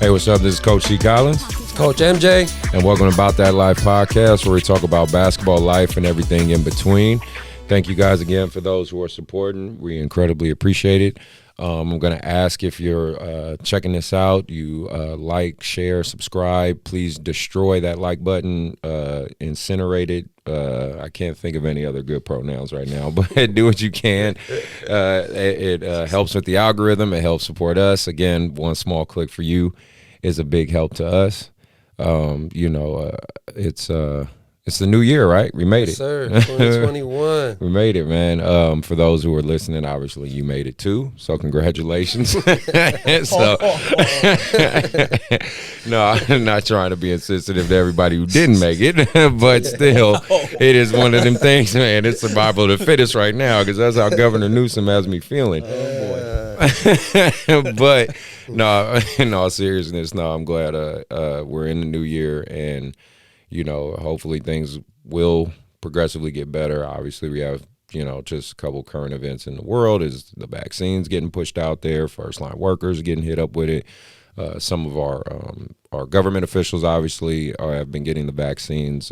Hey, what's up? This is Coach T. Collins. It's Coach MJ. And welcome to About That Life podcast, where we talk about basketball life and everything in between. Thank you guys again for those who are supporting. We incredibly appreciate it. I'm going to ask if you're checking this out, you like, share, subscribe. Please destroy that like button, incinerate it. I can't think of any other good pronouns right now, but do what you can. It helps with the algorithm. It helps support us. Again, one small click for you is a big help to us. It's the new year, right? We made it. Yes, sir. 2021. We made it, man. For those who are listening, obviously you made it too. So congratulations. No, I'm not trying to be insensitive to everybody who didn't make it, but still, it is one of them things, man. It's survival of the fittest right now because that's how Governor Newsom has me feeling. But no, in all seriousness, no, I'm glad we're in the new year and. Hopefully things will progressively get better. Obviously, we have, just a couple current events in the world. Is the vaccines getting pushed out there? First-line workers getting hit up with it. Some of our government officials, obviously, have been getting the vaccines,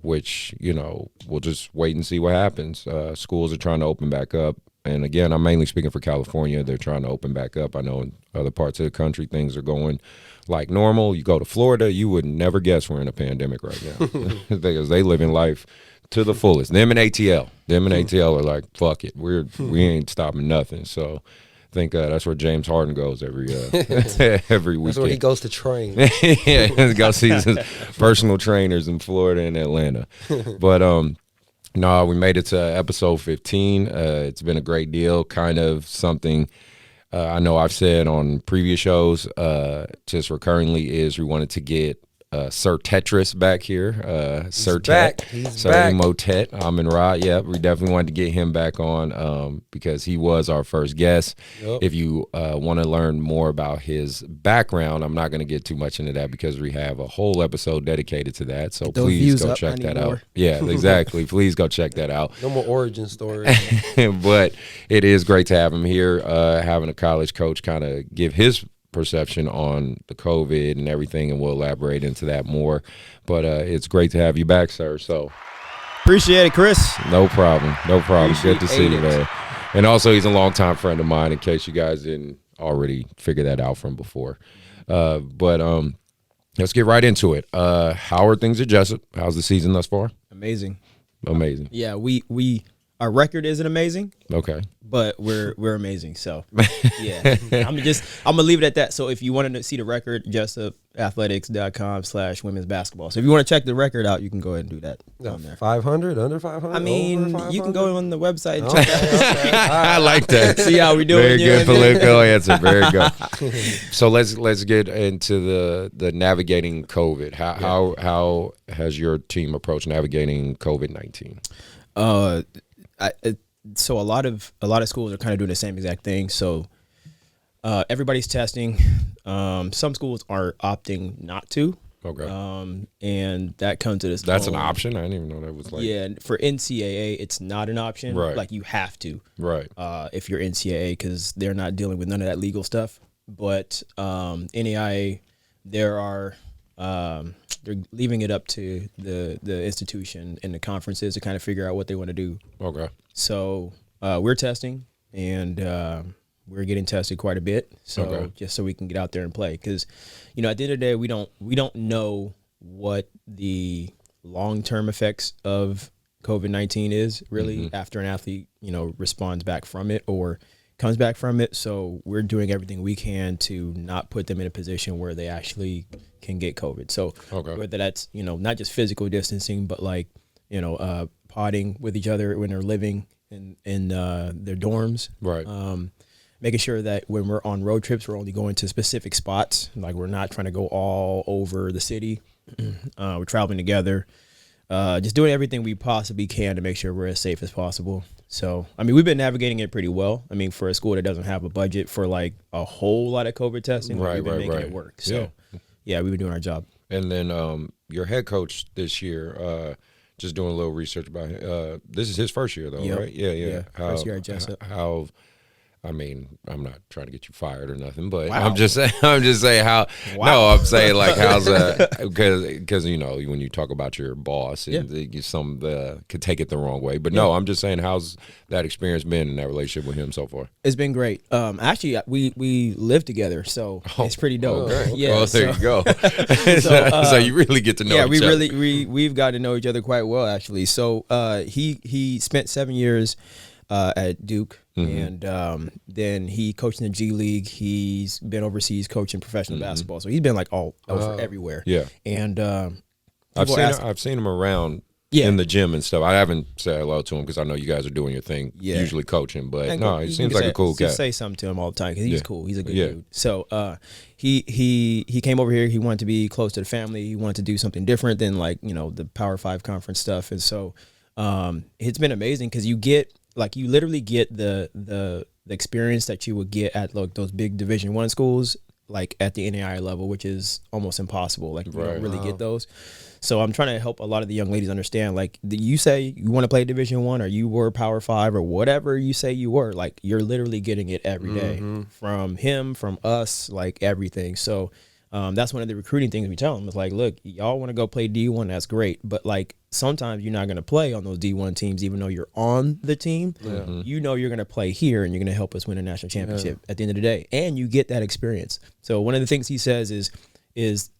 which, we'll just wait and see what happens. Schools are trying to open back up. And, again, I'm mainly speaking for California. They're trying to open back up. I know in other parts of the country things are going like normal. You go to Florida, you would never guess we're in a pandemic right now because they live in life to the fullest. Them and ATL are like, fuck it. We ain't stopping nothing. So I think that's where James Harden goes every weekend. That's where he goes to train. Yeah, go see his personal trainers in Florida and Atlanta. But no, we made it to episode 15. It's been a great deal. Kind of something I know I've said on previous shows, just recurringly, is we wanted to get Sir Tetris back here. Sir Tet. Sir Emo Tet. Amin Ra. Yeah, we definitely wanted to get him back on because he was our first guest. Yep. If you want to learn more about his background, I'm not going to get too much into that because we have a whole episode dedicated to that. So please go check that out. Yeah, exactly. Please go check that out. No more origin story. But it is great to have him here, having a college coach kind of give his perception on the COVID and everything, and we'll elaborate into that more. But it's great to have you back, sir. So appreciate it, Chris. No problem. Good to see you, man. And also, he's a longtime friend of mine, in case you guys didn't already figure that out from before. But let's get right into it. How are things at Jessup? How's the season thus far? Amazing. Yeah, we our record isn't amazing. Okay. But we're amazing. So yeah. I'm gonna leave it at that. So if you wanted to see the record, JessupAthletics.com/women's basketball. So if you want to check the record out, you can go ahead and do that. On there. 500, under 500. I mean, you can go on the website and check that. Okay. I like that. See how we doing. Very good political answer. Very good. So let's get into the navigating COVID. How has your team approached navigating COVID-19? So a lot of schools are kind of doing the same exact thing. So everybody's testing. Some schools are opting not to. Okay. And that comes to this. That's an option. I didn't even know that was like. Yeah, for NCAA, it's not an option. Right. Like you have to. Right. If you're NCAA, because they're not dealing with none of that legal stuff. But NAIA, they're leaving it up to the institution and the conferences to kind of figure out what they want to do. Okay. So we're testing, and we're getting tested quite a bit. So just so we can get out there and play, because at the end of the day, we don't know what the long-term effects of COVID-19 is really after an athlete responds back from it or comes back from it. So we're doing everything we can to not put them in a position where they actually can get COVID. So whether that's, not just physical distancing, but like, potting with each other when they're living in their dorms. Right. Making sure that when we're on road trips, we're only going to specific spots. Like we're not trying to go all over the city. We're traveling together. Just doing everything we possibly can to make sure we're as safe as possible. So, I mean, we've been navigating it pretty well. I mean, for a school that doesn't have a budget for like a whole lot of COVID testing, we've been making it work. So, yeah, we've been doing our job. And then your head coach this year, just doing a little research about him. This is his first year, though, right? Yeah. First year at Jessup. I mean, I'm not trying to get you fired or nothing, but Wow. I'm just saying how. Wow. No, I'm saying like how's because you know when you talk about your boss and some could take it the wrong way, but no, I'm just saying how's that experience been in that relationship with him so far? It's been great. Actually, we live together, so it's pretty dope. okay. Yeah, Well, there you go. So, so you really get to know. yeah, each other. we've got to know each other quite well actually. So he spent 7 years at Duke, and then he coached in the G League. He's been overseas coaching professional basketball, so he's been like all over everywhere. Yeah, and I've seen him around. Yeah. In the gym and stuff. I haven't said hello to him because I know you guys are doing your thing, Yeah. usually coaching. But And no, he seems like a cool guy. Say something to him all the time because he's cool. He's a good Yeah. dude. So he came over here. He wanted to be close to the family. He wanted to do something different than like the Power 5 conference stuff. And so it's been amazing because you literally get the experience that you would get at like those big Division I schools, like at the NAIA level, which is almost impossible. Like you don't really get those. So I'm trying to help a lot of the young ladies understand, like, you say you want to play Division I, or you were Power 5, or whatever you say you were, like, you're literally getting it every day from him, from us, like everything. So that's one of the recruiting things we tell them. It's like, look, y'all want to go play D1, that's great, but like sometimes you're not going to play on those D1 teams, even though you're on the team. You know you're going to play here, and you're going to help us win a national championship at the end of the day, and you get that experience. So one of the things he says is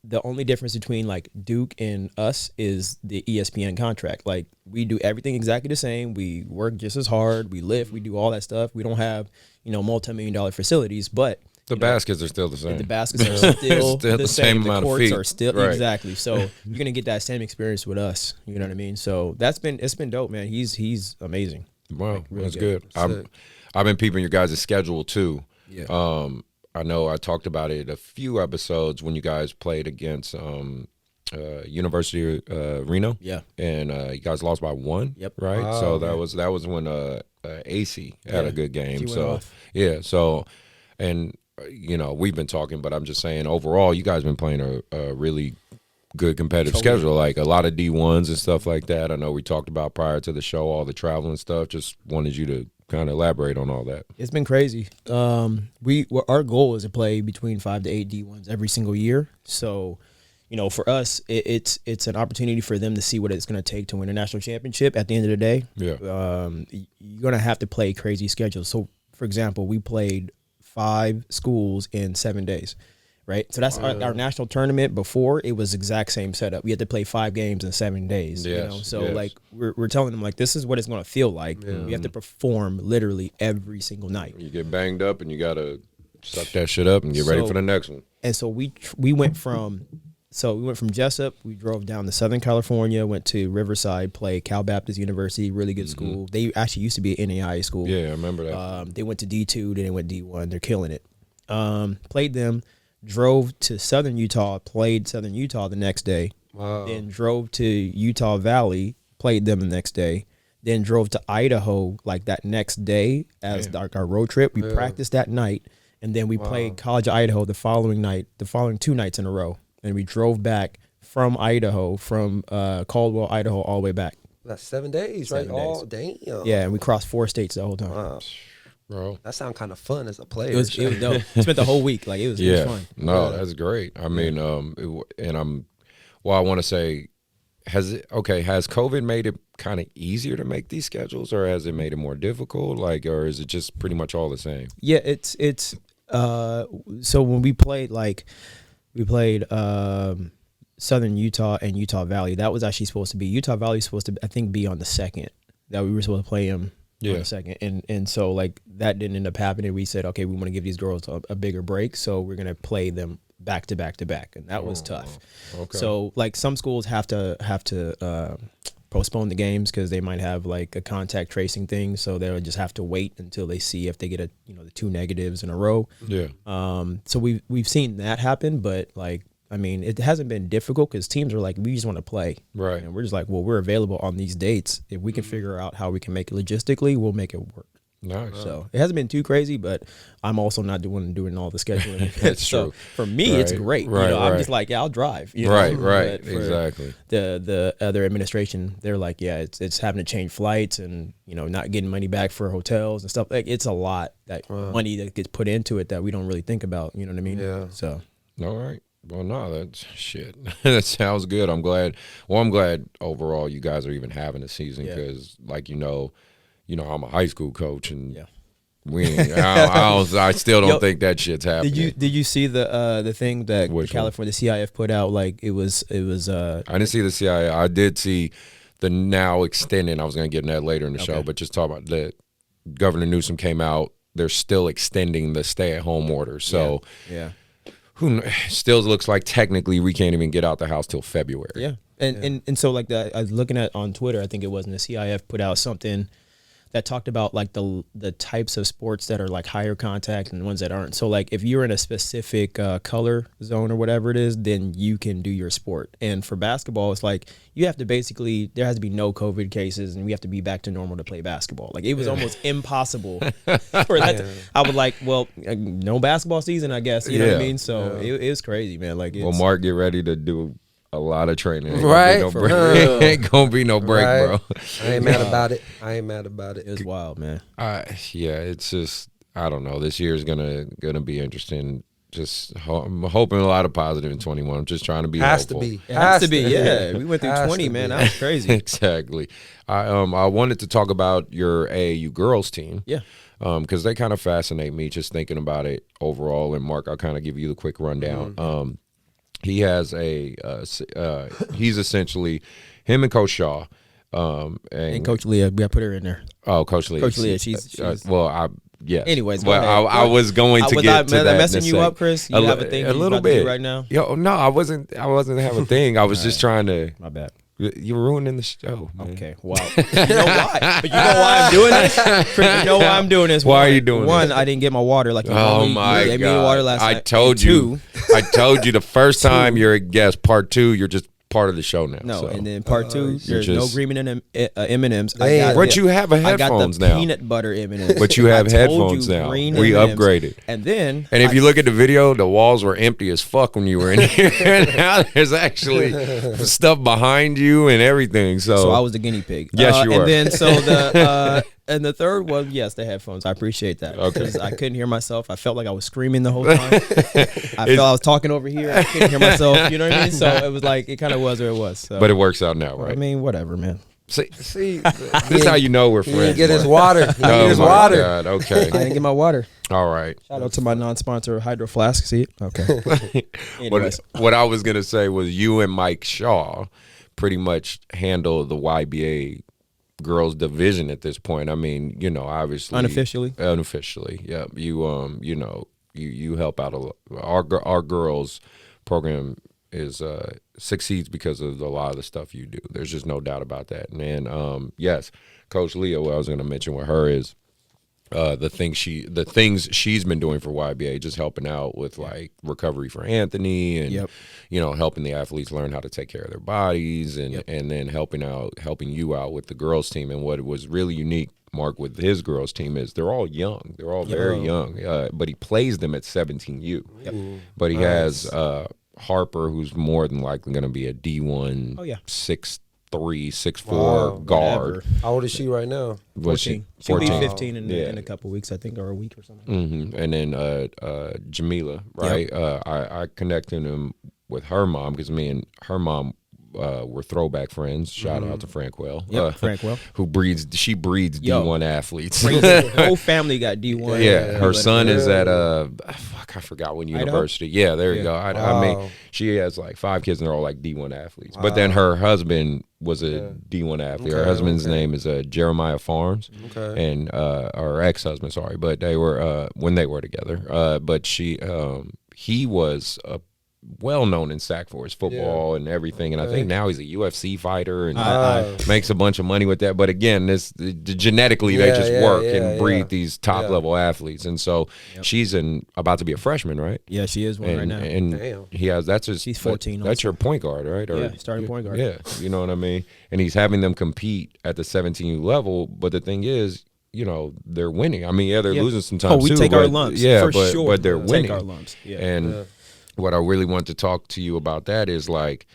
the only difference between like Duke and us is the ESPN contract. Like we do everything exactly the same. We work just as hard. We lift. We do all that stuff. We don't have multi-million-dollar facilities, but the baskets are still the same. the baskets are still the same. The amount of courts feet. are still Right. exactly. So you're gonna get that same experience with us. You know what I mean? So it's been dope, man. He's amazing. Wow, really that's good. I've been peeping your guys' schedule too. Yeah. I know I talked about it a few episodes when you guys played against University of Reno. Yeah. And you guys lost by 1. Yep. Right. Wow, so that was when AC had a good game. She went So off. yeah. So and we've been talking, but I'm just saying overall, you guys been playing a really good competitive schedule, like a lot of D1s and stuff like that. I know we talked about prior to the show all the travel and stuff. Just wanted you to kind of elaborate on all that. It's been crazy. Our goal is to play between 5 to 8 D1s every single year. So, for us, it's an opportunity for them to see what it's going to take to win a national championship. At the end of the day, Yeah. You're going to have to play crazy schedules. So, for example, we played 5 schools in 7 days. Right, so that's our national tournament. Before, it was exact same setup. We had to play 5 games in 7 days. Yes, So yes. like we're telling them like this is what it's going to feel like. We have to perform literally every single night. You get banged up and you gotta suck that shit up and get ready for the next one. And so we went from Jessup. We drove down to Southern California, went to Riverside, played Cal Baptist University, really good school. They actually used to be an NAIA school. Yeah, I remember that. They went to D2, then they went D1. They're killing it. Played them. Drove to Southern Utah, played Southern Utah the next day. Wow. Then drove to Utah Valley, played them the next day. Then drove to Idaho like that next day as like our road trip. We practiced that night, and then we played College of Idaho the following 2 nights in a row. And we drove back from Idaho, from Caldwell, Idaho, all the way back. That's 7 days, right? 7 days. Oh, damn. Yeah, and we crossed 4 states the whole time. Wow. Bro. That sounds kind of fun as a player. It was dope. Spent the whole week. Like it was fun. No, that's great. I mean, I want to say, has COVID made it kind of easier to make these schedules, or has it made it more difficult? Like, or is it just pretty much all the same? Yeah, it's so when we played Southern Utah and Utah Valley, that was actually supposed to be Utah Valley was supposed to I think be on the 2nd, that we were supposed to play them on the 2nd, and so like that didn't end up happening. We said, okay, we want to give these girls a bigger break, so we're gonna play them back to back to back, and that was tough. Okay. So like some schools have to postpone the games because they might have like a contact tracing thing, so they'll just have to wait until they see if they get the 2 negatives in a row. Yeah. So we've seen that happen, but like I mean, it hasn't been difficult because teams are like, we just want to play. Right. And we're just like, well, we're available on these dates. If we can figure out how we can make it logistically, we'll make it work. Nice. So it hasn't been too crazy, but I'm also not doing all the scheduling. That's so true. for me, it's Right, great. right, I'm right. just like, yeah, I'll drive. You know? Right, But for exactly. The other administration, they're like, yeah, it's having to change flights and not getting money back for hotels and stuff. Like it's a lot that money that gets put into it that we don't really think about. You know what I mean? Yeah. So All right. Well, no, that's shit. That sounds good. I'm glad. Well, I'm glad overall you guys are even having a season because, like I'm a high school coach and. Yeah. We ain't, I still don't think that shit's happening. Did you see the thing that Which California CIF put out? Like it was I didn't see the CIA. I did see the now extending. I was going to get in that later in the show, but just talk about that. Governor Newsom came out. They're still extending the stay-at-home order. So yeah. Still looks like technically we can't even get out the house till February. Yeah. And so like that, I was looking at on Twitter, I think it was, and the CIF put out something that talked about like the types of sports that are like higher contact and the ones that aren't. So like if you're in a specific color zone or whatever it is, then you can do your sport. And for basketball, it's like you have to basically, there has to be no COVID cases and we have to be back to normal to play basketball. Like it was almost impossible for that. I was like, well, no basketball season, I guess. You know what I mean? So it was crazy, man. Like, Well, Mark, get ready to do a lot of training. Ain't Right? Gonna be no break. Ain't gonna be no break, Right. bro. I ain't mad about it. it was wild, man. Yeah, it's just I don't know. This year is gonna be interesting. Just I'm hoping a lot of positive in 21. I'm just trying to be Has hopeful. to be. It has to be, yeah. We went through Has 20, to man. be. That was crazy. Exactly. I wanted to talk about your AAU girls team. Yeah. Because they kind of fascinate me just thinking about it overall. And Mark, I'll kind of give you the quick rundown. He has he's essentially him and Coach Shaw. And Coach Leah, we got to put her in there. Oh, Coach Leah. Coach Leah, she's yes. Anyways, go well, ahead. I was going to get to that. Messing you up, Chris? You have a thing a little bit right now? Yo, no, I wasn't having a thing. I was just trying to. My bad. You're ruining the show, man. Okay, wow. You know why? But you know why I'm doing this? Chris, you know why I'm doing this? Why are you doing One, this? I didn't get my water like you Oh normally- my you gave God! me the water last I night. told And you. two, I told you the first time you're a guest. Part 2, you're just part of the show now. no, so. and then part 2, there's no just- agreement in M&Ms. But you have I got headphones the now. peanut butter M&Ms. But you have I told headphones you now. green We M&Ms. upgraded. And then, And if you look at the video, the walls were empty as fuck when you were in here. Now there's actually stuff behind you and everything. so I was the guinea pig. Yes, you were. And then so the and the third one, yes, the headphones. I appreciate that. Okay. Because I couldn't hear myself. I felt like I was screaming the whole time. I felt I was talking over here. I couldn't hear myself. You know what I mean? So it was like it kind of was where it was. So. But it works out now, right? I mean, whatever, man. See, this is how you know we're He friends. didn't get his Mark. water. He didn't Oh get his my water. God. Okay. I didn't get my water. All right. Shout out to my non-sponsor Hydro Flask. See it? Okay. Anyways. What I was gonna say was you and Mike Shaw pretty much handle the YBA girls division at this point. I mean, obviously unofficially. Yeah. You help out a lot. Our girls program is succeeds because of a lot of the stuff you do. There's just no doubt about that. And yes, Coach Leah, what I was going to mention with her is the things she's been doing for YBA, just helping out with like recovery for Anthony and helping the athletes learn how to take care of their bodies and then helping you out with the girls team. And what was really unique, Mark, with his girls team is they're all young. They're all very young. But he plays them at 17U. But he has Harper, who's more than likely going to be a D1 6'3", 6'4" guard. Whatever. How old is she right now? 14. She'll be 15 in a couple weeks, I think, or a week or something. And then Jamila, right? I connected him with her mom because me and her mom were throwback friends. Shout out to Frankwell. Frankwell. She breeds D1 athletes. The whole family got D1. Yeah, her son is at I forgot what university. Yeah, there you go. I mean, she has like 5 kids and they're all like D1 athletes. But then her husband was a D1 athlete. Her husband's name is Jeremiah Farms. And her ex-husband, sorry, but they were when they were together. But he was a well known in SAC for his football and everything, and I think now he's a UFC fighter and makes a bunch of money with that. But again, genetically they just work and breed these top level athletes, and so she's about to be a freshman, right? Yeah, she is one right now. And he has she's 14. That's your point guard, right? Or, starting point guard. Yeah, you know what I mean. And he's having them compete at the 17U level. But the thing is, you know, they're winning. I mean, yeah, they're Yeah. losing sometimes we too. take our lumps. Yeah, for but sure. they're winning. Take our lumps. Yeah. And what I really want to talk to you about that is like,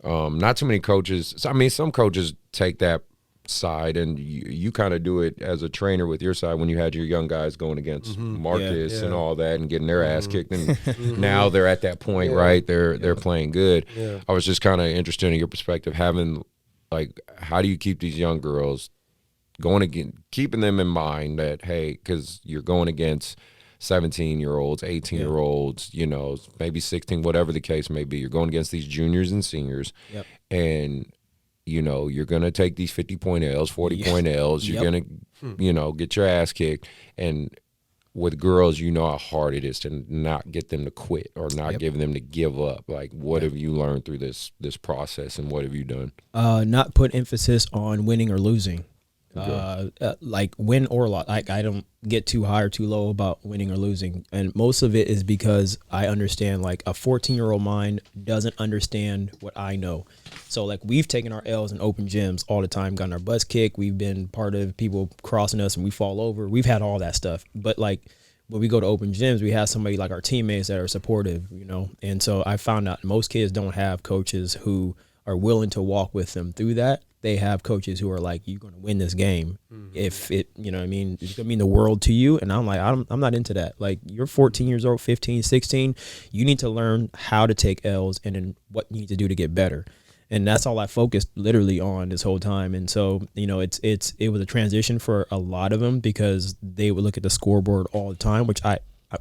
not too many coaches. I mean, some coaches take that side, and you kind of do it as a trainer with your side when you had your young guys going against Marcus and all that and getting their ass kicked, and now they're at that point, right? They're playing good. Yeah. I was just kind of interested in your perspective, having like, how do you keep these young girls going again, keeping them in mind that, hey, because you're going against 17-year-olds, 18-year-olds, you know, maybe 16, whatever the case may be. You're going against these juniors and seniors, and you know, you're going to take these 50-point L's, 40-point L's. You're going to, you know, get your ass kicked. And with girls, you know how hard it is to not get them to quit or not give them to give up. Like, what have you learned through this process, and what have you done? Not put emphasis on winning or losing. Like win or loss. Like, I don't get too high or too low about winning or losing, and most of it is because I understand, like, a 14-year-old mind doesn't understand what I know. So like, we've taken our L's in open gyms all the time, gotten our butts kicked. We've been part of people crossing us and we fall over. We've had all that stuff. But like, when we go to open gyms, we have somebody like our teammates that are supportive, you know. And so I found out most kids don't have coaches who are willing to walk with them through that. They have coaches who are like, you're going to win this game. If it, you know what I mean, it's going to mean the world to you. And I'm like, I'm not into that. Like, you're 14 years old, 15, 16. You need to learn how to take L's and then what you need to do to get better. And that's all I focused literally on this whole time. And so, you know, it was a transition for a lot of them because they would look at the scoreboard all the time, which I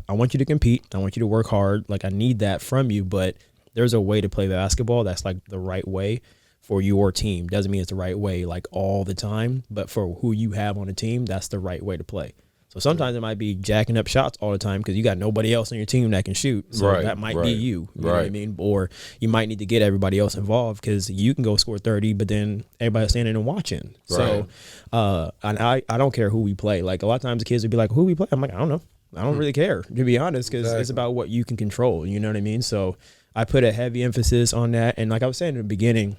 want you to compete. I want you to work hard. Like, I need that from you, but there's a way to play basketball that's like the right way for your team. Doesn't mean it's the right way like all the time, but for who you have on the team, that's the right way to play. So sometimes it might be jacking up shots all the time because you got nobody else on your team that can shoot. So that might be you. You know what I mean? Or you might need to get everybody else involved because you can go score 30, but then everybody's standing and watching. So and I don't care who we play. Like, a lot of times the kids would be like, who we play? I'm like, I don't know. I don't really care, to be honest, because it's about what you can control. You know what I mean? So I put a heavy emphasis on that. And like I was saying in the beginning,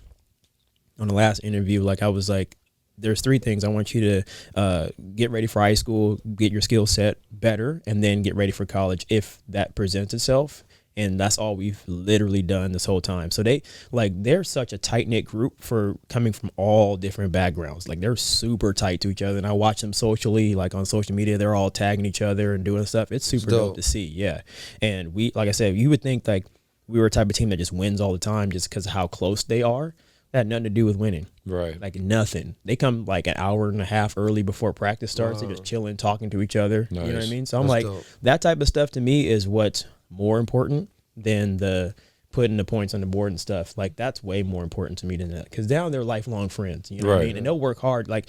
on the last interview, like, I was like, there's 3 things. I want you to get ready for high school, get your skill set better, and then get ready for college if that presents itself. And that's all we've literally done this whole time. So they're such a tight-knit group for coming from all different backgrounds. Like, they're super tight to each other. And I watch them socially, like on social media, they're all tagging each other and doing stuff. It's super dope to see. Yeah. And we, like I said, you would think like we were a type of team that just wins all the time just because of how close they are. That had nothing to do with winning. Right. Like, nothing. They come like an hour and a half early before practice starts. They're just chilling, talking to each other. Nice. You know what I mean? So I'm like, that type of stuff to me is what's more important than the putting the points on the board and stuff. Like, that's way more important to me than that. Because now they're lifelong friends. You know what I mean? And they'll work hard. Like,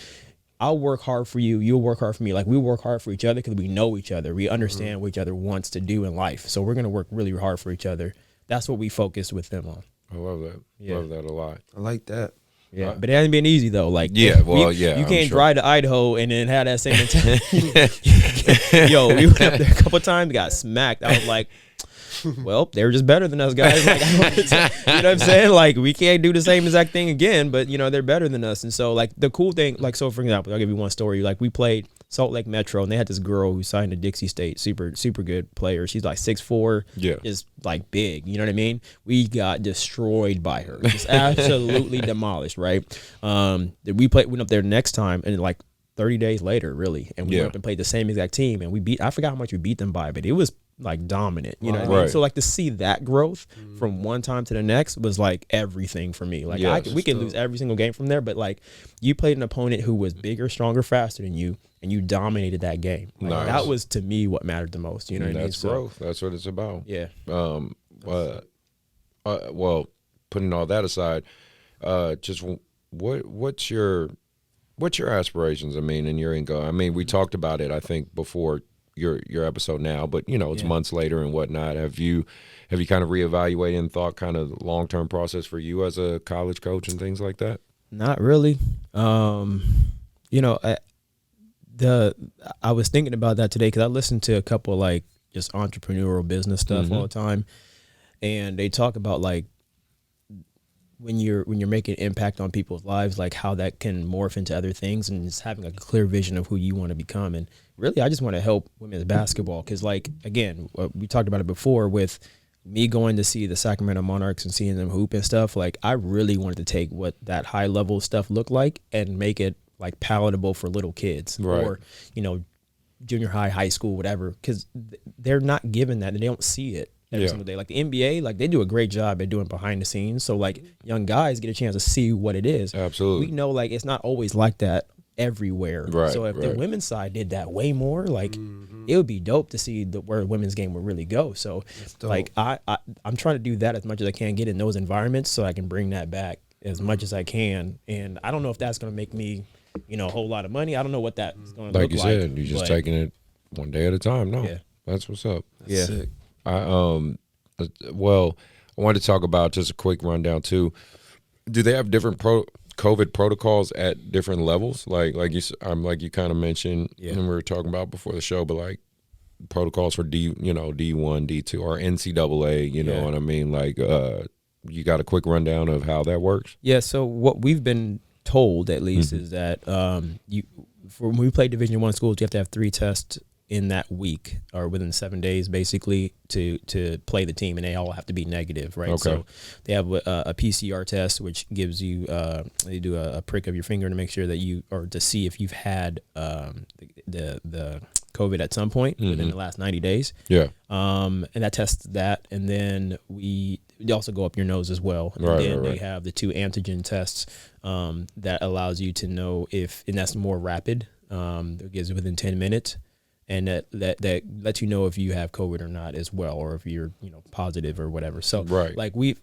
I'll work hard for you. You'll work hard for me. Like, we work hard for each other because we know each other. We understand what each other wants to do in life. So we're going to work really hard for each other. That's what we focused with them on. I love that. Yeah. Love that a lot. I like that. Yeah, but it hasn't been easy though. Like, you can't drive to Idaho and then have that same mentality. Yo, we went up there a couple of times, got smacked. I was like, well, they're just better than us, guys. Like, you know what I'm saying? Like, we can't do the same exact thing again, but you know, they're better than us. And so, like, the cool thing, like, so for example, I'll give you one story. Like, we played Salt Lake Metro, and they had this girl who signed to Dixie State, super good player. She's like 6'4", is like big. You know what I mean? We got destroyed by her, just absolutely demolished. Right? We went up there next time, and like 30 days later, really, and we went up and played the same exact team, and I forgot how much we beat them by, but it was like dominant. You know what I mean? So like, to see that growth from one time to the next was like everything for me. Like, we could lose every single game from there, but like, you played an opponent who was bigger, stronger, faster than you, and you dominated that game. Like, that was, to me, what mattered the most. You know what I mean? That's growth. That's what it's about. Yeah. Well, putting all that aside, just what's your aspirations? I mean, and your end goal. I mean, we talked about it, I think, before your episode now, but you know, it's months later and whatnot. Have you kind of reevaluated and thought kind of the long-term process for you as a college coach and things like that? Not really. You know, I was thinking about that today because I listened to a couple like just entrepreneurial business stuff all the time, and they talk about like when you're making impact on people's lives, like how that can morph into other things, and just having a clear vision of who you want to become. And really, I just want to help women's basketball because, like, again, we talked about it before with me going to see the Sacramento Monarchs and seeing them hoop and stuff. Like, I really wanted to take what that high level stuff looked like and make it like palatable for little kids, right. or, you know, junior high, high school, whatever, because they're not given that and they don't see it every single day. Like the NBA, like they do a great job at doing behind the scenes. So like young guys get a chance to see what it is. Absolutely. We know like it's not always like that everywhere. Right, so if the women's side did that way more, like it would be dope to see where the women's game would really go. So like I'm trying to do that as much as I can, get in those environments so I can bring that back as much as I can. And I don't know if that's going to make me, you know, a whole lot of money. I don't know what that's going to look like. Like you said, you're just taking it one day at a time. No, that's what's up. That's sick. Well, I wanted to talk about just a quick rundown too. Do they have different COVID protocols at different levels? Like you kind of mentioned, and we were talking about before the show, but like protocols for D1, D2, or NCAA. You know what I mean? Like, you got a quick rundown of how that works? Yeah. So what we've been told, at least, is that when we play Division I schools, you have to have 3 tests in that week or within 7 days, basically, to play the team, and they all have to be negative, right? Okay. So they have a PCR test, which gives you they do a prick of your finger to make sure that or to see if you've had the COVID at some point within the last 90 days. Yeah. And that tests that, and then we also go up your nose as well. And then they have the 2 antigen tests that allows you to know if, and that's more rapid. That gives it within 10 minutes. And that lets you know if you have COVID or not as well, or if you're, you know, positive or whatever. So like we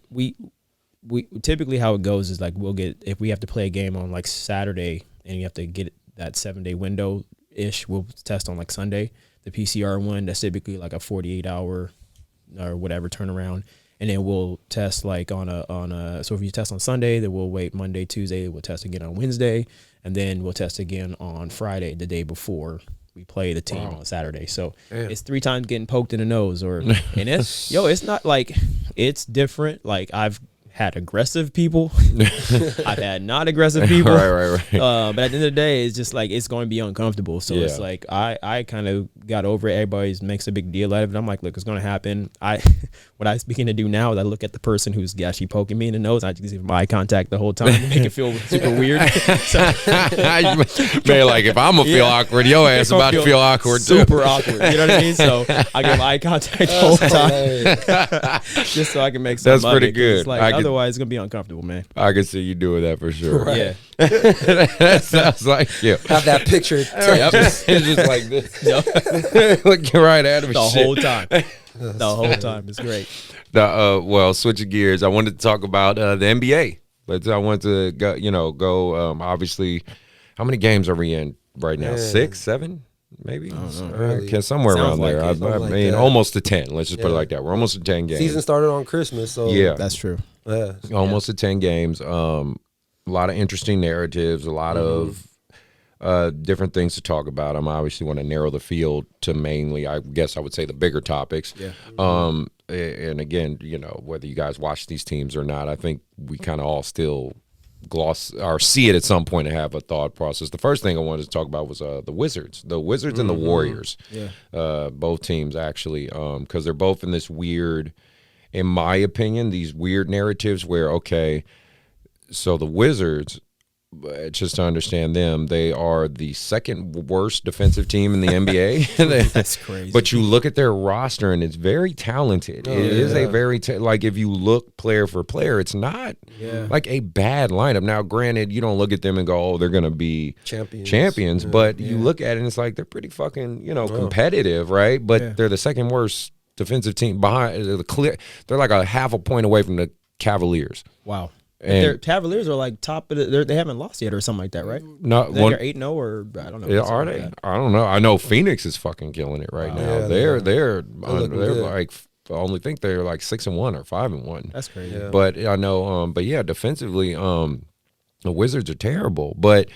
typically how it goes is like we'll get, if we have to play a game on like Saturday and you have to get that 7-day window ish, we'll test on like Sunday. The PCR one, that's typically like a 48-hour or whatever turnaround. And then we'll test like on a so if you test on Sunday, then we'll wait Monday, Tuesday, we'll test again on Wednesday, and then we'll test again on Friday, the day before we play the team on Saturday. So it's 3 times getting poked in the nose, and it's not like, it's different. Like I've had aggressive people, I've had not aggressive people, right. But at the end of the day, it's just like it's going to be uncomfortable. So it's like I kind of got over it. Everybody makes a big deal out of it. I'm like, look, it's going to happen. What I begin to do now is I look at the person who's actually poking me in the nose. I just give them eye contact the whole time to make it feel super weird. Man, like if I'm gonna feel awkward, your ass about to feel awkward too. Super awkward. You know what I mean? So I give eye contact the whole time, just so I can make some. That's pretty money, good. Like, otherwise, it's gonna be uncomfortable, man. I can see you doing that for sure. Right. Yeah. That sounds like you. Have that picture. It's just like this. Looking right at him. The whole time. The whole time. It's great. Well, switching gears, I wanted to talk about the NBA. I want to go. Obviously, how many games are we in right now? 6, 7, maybe. Somewhere around there. I mean, almost to 10. Let's just put it like that. We're almost to 10 games. Season started on Christmas, so That's true. Almost to 10 games. A lot of interesting narratives. A lot of different things to talk about. I obviously want to narrow the field to mainly, I guess I would say, the bigger topics. Yeah. And again, whether you guys watch these teams or not, I think we kind of all still gloss or see it at some point and have a thought process. The first thing I wanted to talk about was the Wizards and the Warriors. Yeah. Both teams actually, because they're both in this weird, in my opinion, these weird narratives where, okay, so the Wizards, just to understand them, they are the second worst defensive team in the NBA. That's crazy. But you look at their roster, and it's very talented. It is a very like if you look player for player, it's not like a bad lineup. Now, granted, you don't look at them and go, "Oh, they're going to be champions," but you look at it, and it's like they're pretty fucking competitive, right? But they're the second worst defensive team behind the clear. They're like a half a point away from the Cavaliers. Wow. Their Cavaliers are like top of they haven't lost yet or something like that, right? No, they're 8-0 or I don't know. Yeah, are they? I don't know. I know Phoenix is fucking killing it right now. Yeah, they're like I only think they're like 6-1 or 5-1. That's crazy. Yeah. But I know, but yeah, defensively, the Wizards are terrible. But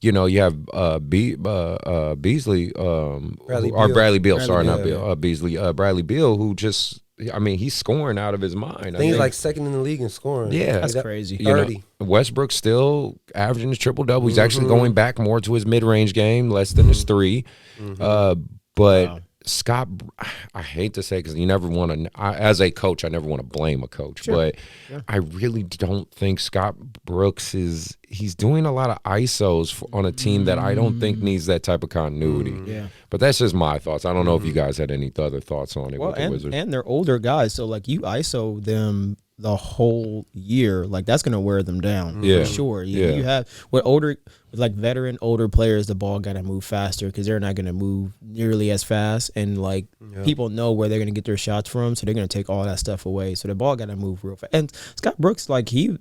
you have Beasley, Bradley Beal. Beasley, Bradley Beal, who just I mean, he's scoring out of his mind. I think he's like second in the league in scoring. Yeah. That's crazy. You know, Westbrook's still averaging his triple-double. He's actually going back more to his mid-range game, less than his three. But Scott, I hate to say, because you never want to, as a coach, I never want to blame a coach, but I really don't think Scott Brooks he's doing a lot of ISOs on a team that I don't think needs that type of continuity. Yeah. But that's just my thoughts. I don't know if you guys had any other thoughts on it with the Wizards. And they're older guys, so like you ISO them the whole year, like that's gonna wear them down for sure. You have with like veteran older players, the ball gotta move faster because they're not gonna move nearly as fast, and like people know where they're gonna get their shots from, so they're gonna take all that stuff away. So the ball gotta move real fast. And Scott Brooks, like he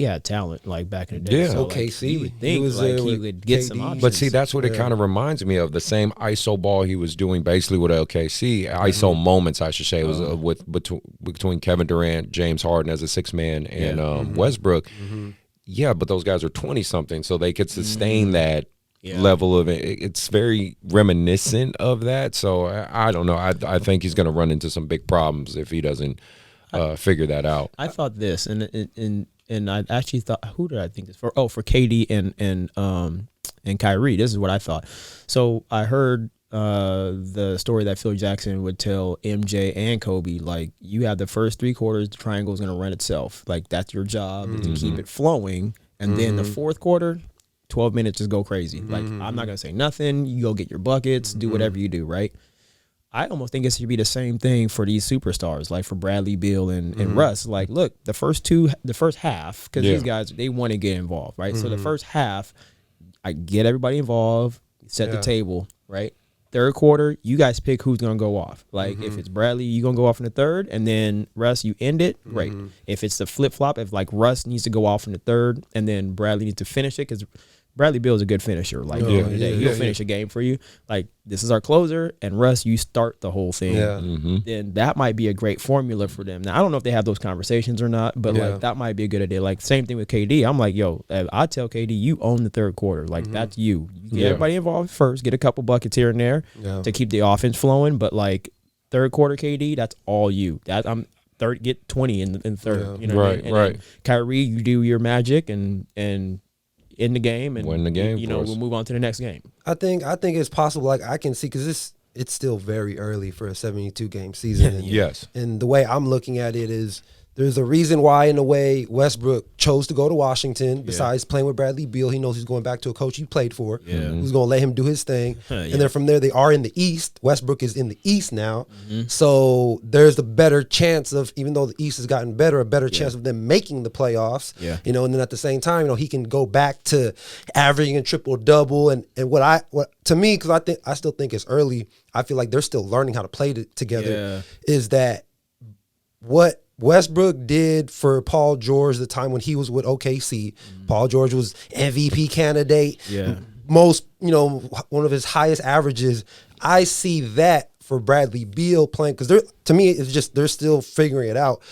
had talent like back in the day. Yeah, so, OKC. Like, you would think he would get some options. But see, that's what it kind of reminds me of, the same ISO ball he was doing basically with LKC. ISO moments, I should say, was between Kevin Durant, James Harden as a six man, and Westbrook. Yeah, but those guys are 20-something, so they could sustain that level of it. It's very reminiscent of that. So I don't know. I think he's going to run into some big problems if he doesn't figure that out. I thought this, and I actually thought, who did I think this for? Oh, for KD and Kyrie. This is what I thought. So I heard the story that Phil Jackson would tell MJ and Kobe, like, you have the first 3 quarters, the triangle is going to run itself. Like, that's your job, is to keep it flowing. And then the fourth quarter, 12 minutes, just go crazy. Like, I'm not going to say nothing. You go get your buckets, do whatever you do, right? I almost think it should be the same thing for these superstars, like for Bradley Beal and Russ. Like, look, the first half, because these guys, they want to get involved, right? So the first half, I get everybody involved, set the table, right? Third quarter, you guys pick who's going to go off. Like, if it's Bradley, you're going to go off in the third, and then Russ, you end it, great. If it's the flip-flop, if, like, Russ needs to go off in the third, and then Bradley needs to finish it, because Bradley Beal is a good finisher. Like, he'll finish a game for you. Like, this is our closer, and Russ, you start the whole thing. Then that might be a great formula for them. Now, I don't know if they have those conversations or not, but like that might be a good idea. Like, same thing with KD. I'm like, yo, I tell KD, you own the third quarter. Like, that's you. You get everybody involved first, get a couple buckets here and there to keep the offense flowing. But like third quarter KD, that's all you. Third, get 20 in third. You know what I mean? And Kyrie, you do your magic and in the game and win the game. You know, we'll move on to the next game. I think it's possible. Like, I can see, because it's still very early for a 72 game season. And, and the way I'm looking at it is, there's a reason why, in a way, Westbrook chose to go to Washington. Besides playing with Bradley Beal, he knows he's going back to a coach he played for, who's going to let him do his thing. And then from there, they are in the East. Westbrook is in the East now. So there's a better chance of, even though the East has gotten better, a better chance of them making the playoffs. You know, and then at the same time, you know, he can go back to averaging a triple-double. And what to me, because I still think it's early, I feel like they're still learning how to play together, is that what Westbrook did for Paul George the time when he was with OKC. Paul George was MVP candidate. Most, you know, one of his highest averages. I see that for Bradley Beal playing, because to me, it's just they're still figuring it out.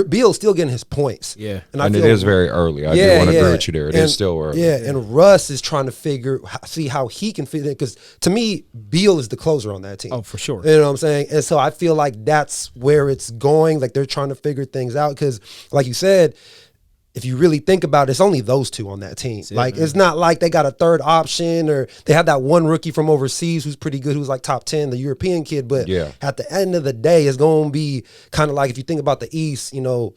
Beal's still getting his points. And it is very early. I do want to agree with you there. It is still early. And Russ is trying to see how he can fit in, because to me, Beal is the closer on that team. Oh, for sure. You know what I'm saying? And so I feel like that's where it's going. Like, they're trying to figure things out, because, like you said, if you really think about it, it's only those two on that team. It's not like they got a third option, or they have that one rookie from overseas who's pretty good, who's like top 10, the European kid. But at the end of the day, it's going to be kind of like, if you think about the East, you know,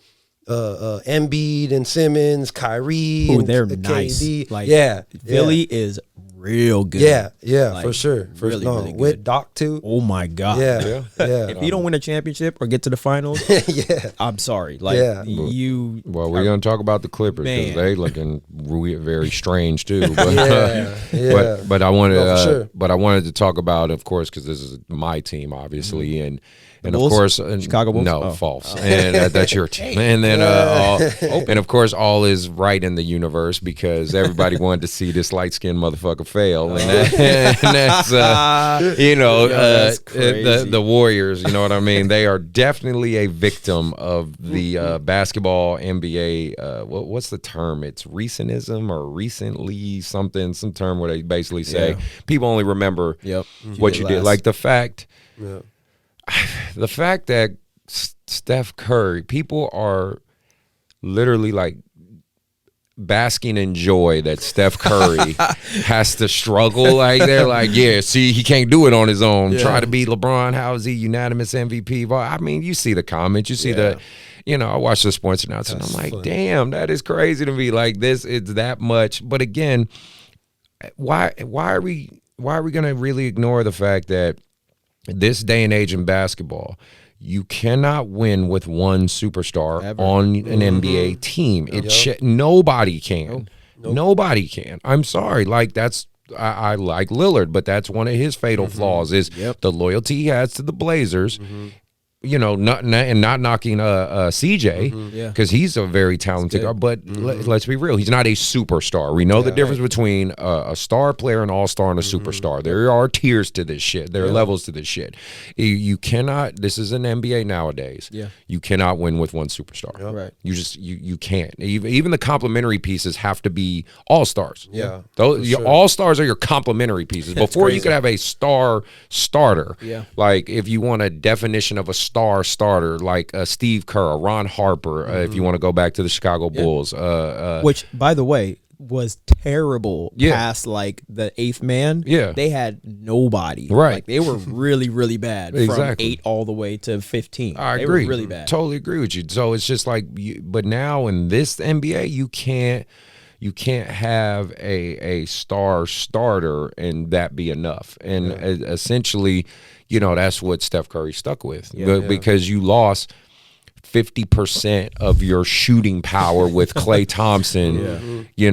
Embiid and Simmons, Kyrie, and they're KD. Nice. Like, Philly is real good. Like, for sure. Really, really good. With Doc too. Oh my God. If you don't win a championship or get to the finals, I'm sorry. Like, you. Well, we're gonna talk about the Clippers, because they looking very strange too. But but I wanted but I wanted to talk about, of course, because this is my team, obviously, and of course, Chicago Bulls? No, false. And that's your team. And then, and of course, all is right in the universe, because everybody wanted to see this light skinned motherfucker fail, and that's you know, the Warriors. You know what I mean? They are definitely a victim of the basketball NBA. What's the term? It's recentism or recently something, some term where they basically say people only remember what you did, like the fact. the fact that Steph Curry, people are literally like basking in joy that Steph Curry has to struggle. Like they're like, yeah, see, he can't do it on his own. Try to beat LeBron. How is he unanimous MVP? I mean, you see the comments, you see the, I watch the sports announcement. I'm like, damn, that is crazy to me. Like this, it's that much. But again, why are we gonna really ignore the fact that this day and age in basketball, you cannot win with one superstar on an NBA team. Nobody can. Nope. Nobody can. I'm sorry. Like I like Lillard, but that's one of his fatal flaws is the loyalty he has to the Blazers. Not knocking CJ because he's a very talented guy, but let's be real, he's not a superstar. We know the difference between a star player, an all-star, and a superstar. There are tiers to this shit. There are levels to this shit. You cannot. This is an NBA nowadays. You cannot win with one superstar. Right. You can't. Even the complementary pieces have to be all-stars. Your all-stars are your complementary pieces. Before you could have a star starter. Like if you want a definition of a star starter like Steve Kerr, Ron Harper, if you want to go back to the Chicago Bulls. Which, by the way, was terrible past like the 8th man. They had nobody. Right. Like, they were really, really bad from 8 all the way to 15. I agree. They were really bad. Totally agree with you. So it's just like, but now in this NBA, you can't have a star starter and that be enough. And essentially, that's what Steph Curry stuck with because you lost 50% of your shooting power with Klay Thompson, and you're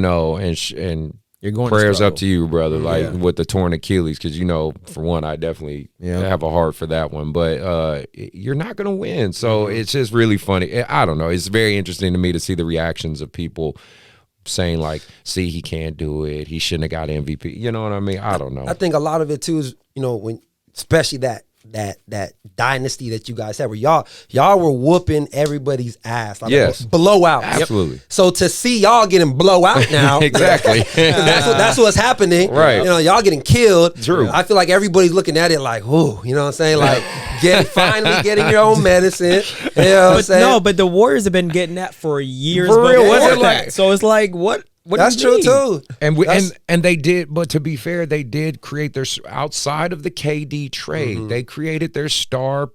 going prayers up to you, brother, like with the torn Achilles, because, for one, I definitely have a heart for that one, but you're not going to win. So it's just really funny. I don't know. It's very interesting to me to see the reactions of people saying like, see, he can't do it. He shouldn't have got MVP. You know what I mean? I don't know. I think a lot of it too is, when especially that dynasty that you guys had where y'all were whooping everybody's ass. Like blowout. Absolutely. So to see y'all getting blowout now. Exactly. that's what's happening. Right. Y'all getting killed. True. I feel like everybody's looking at it like, ooh, you know what I'm saying? Like finally getting your own medicine. You know what I'm saying? No, but the Warriors have been getting that for years. For real, what's it like? So it's like, what that's true too. And they did, but to be fair, they did create their, outside of the KD trade, they created their star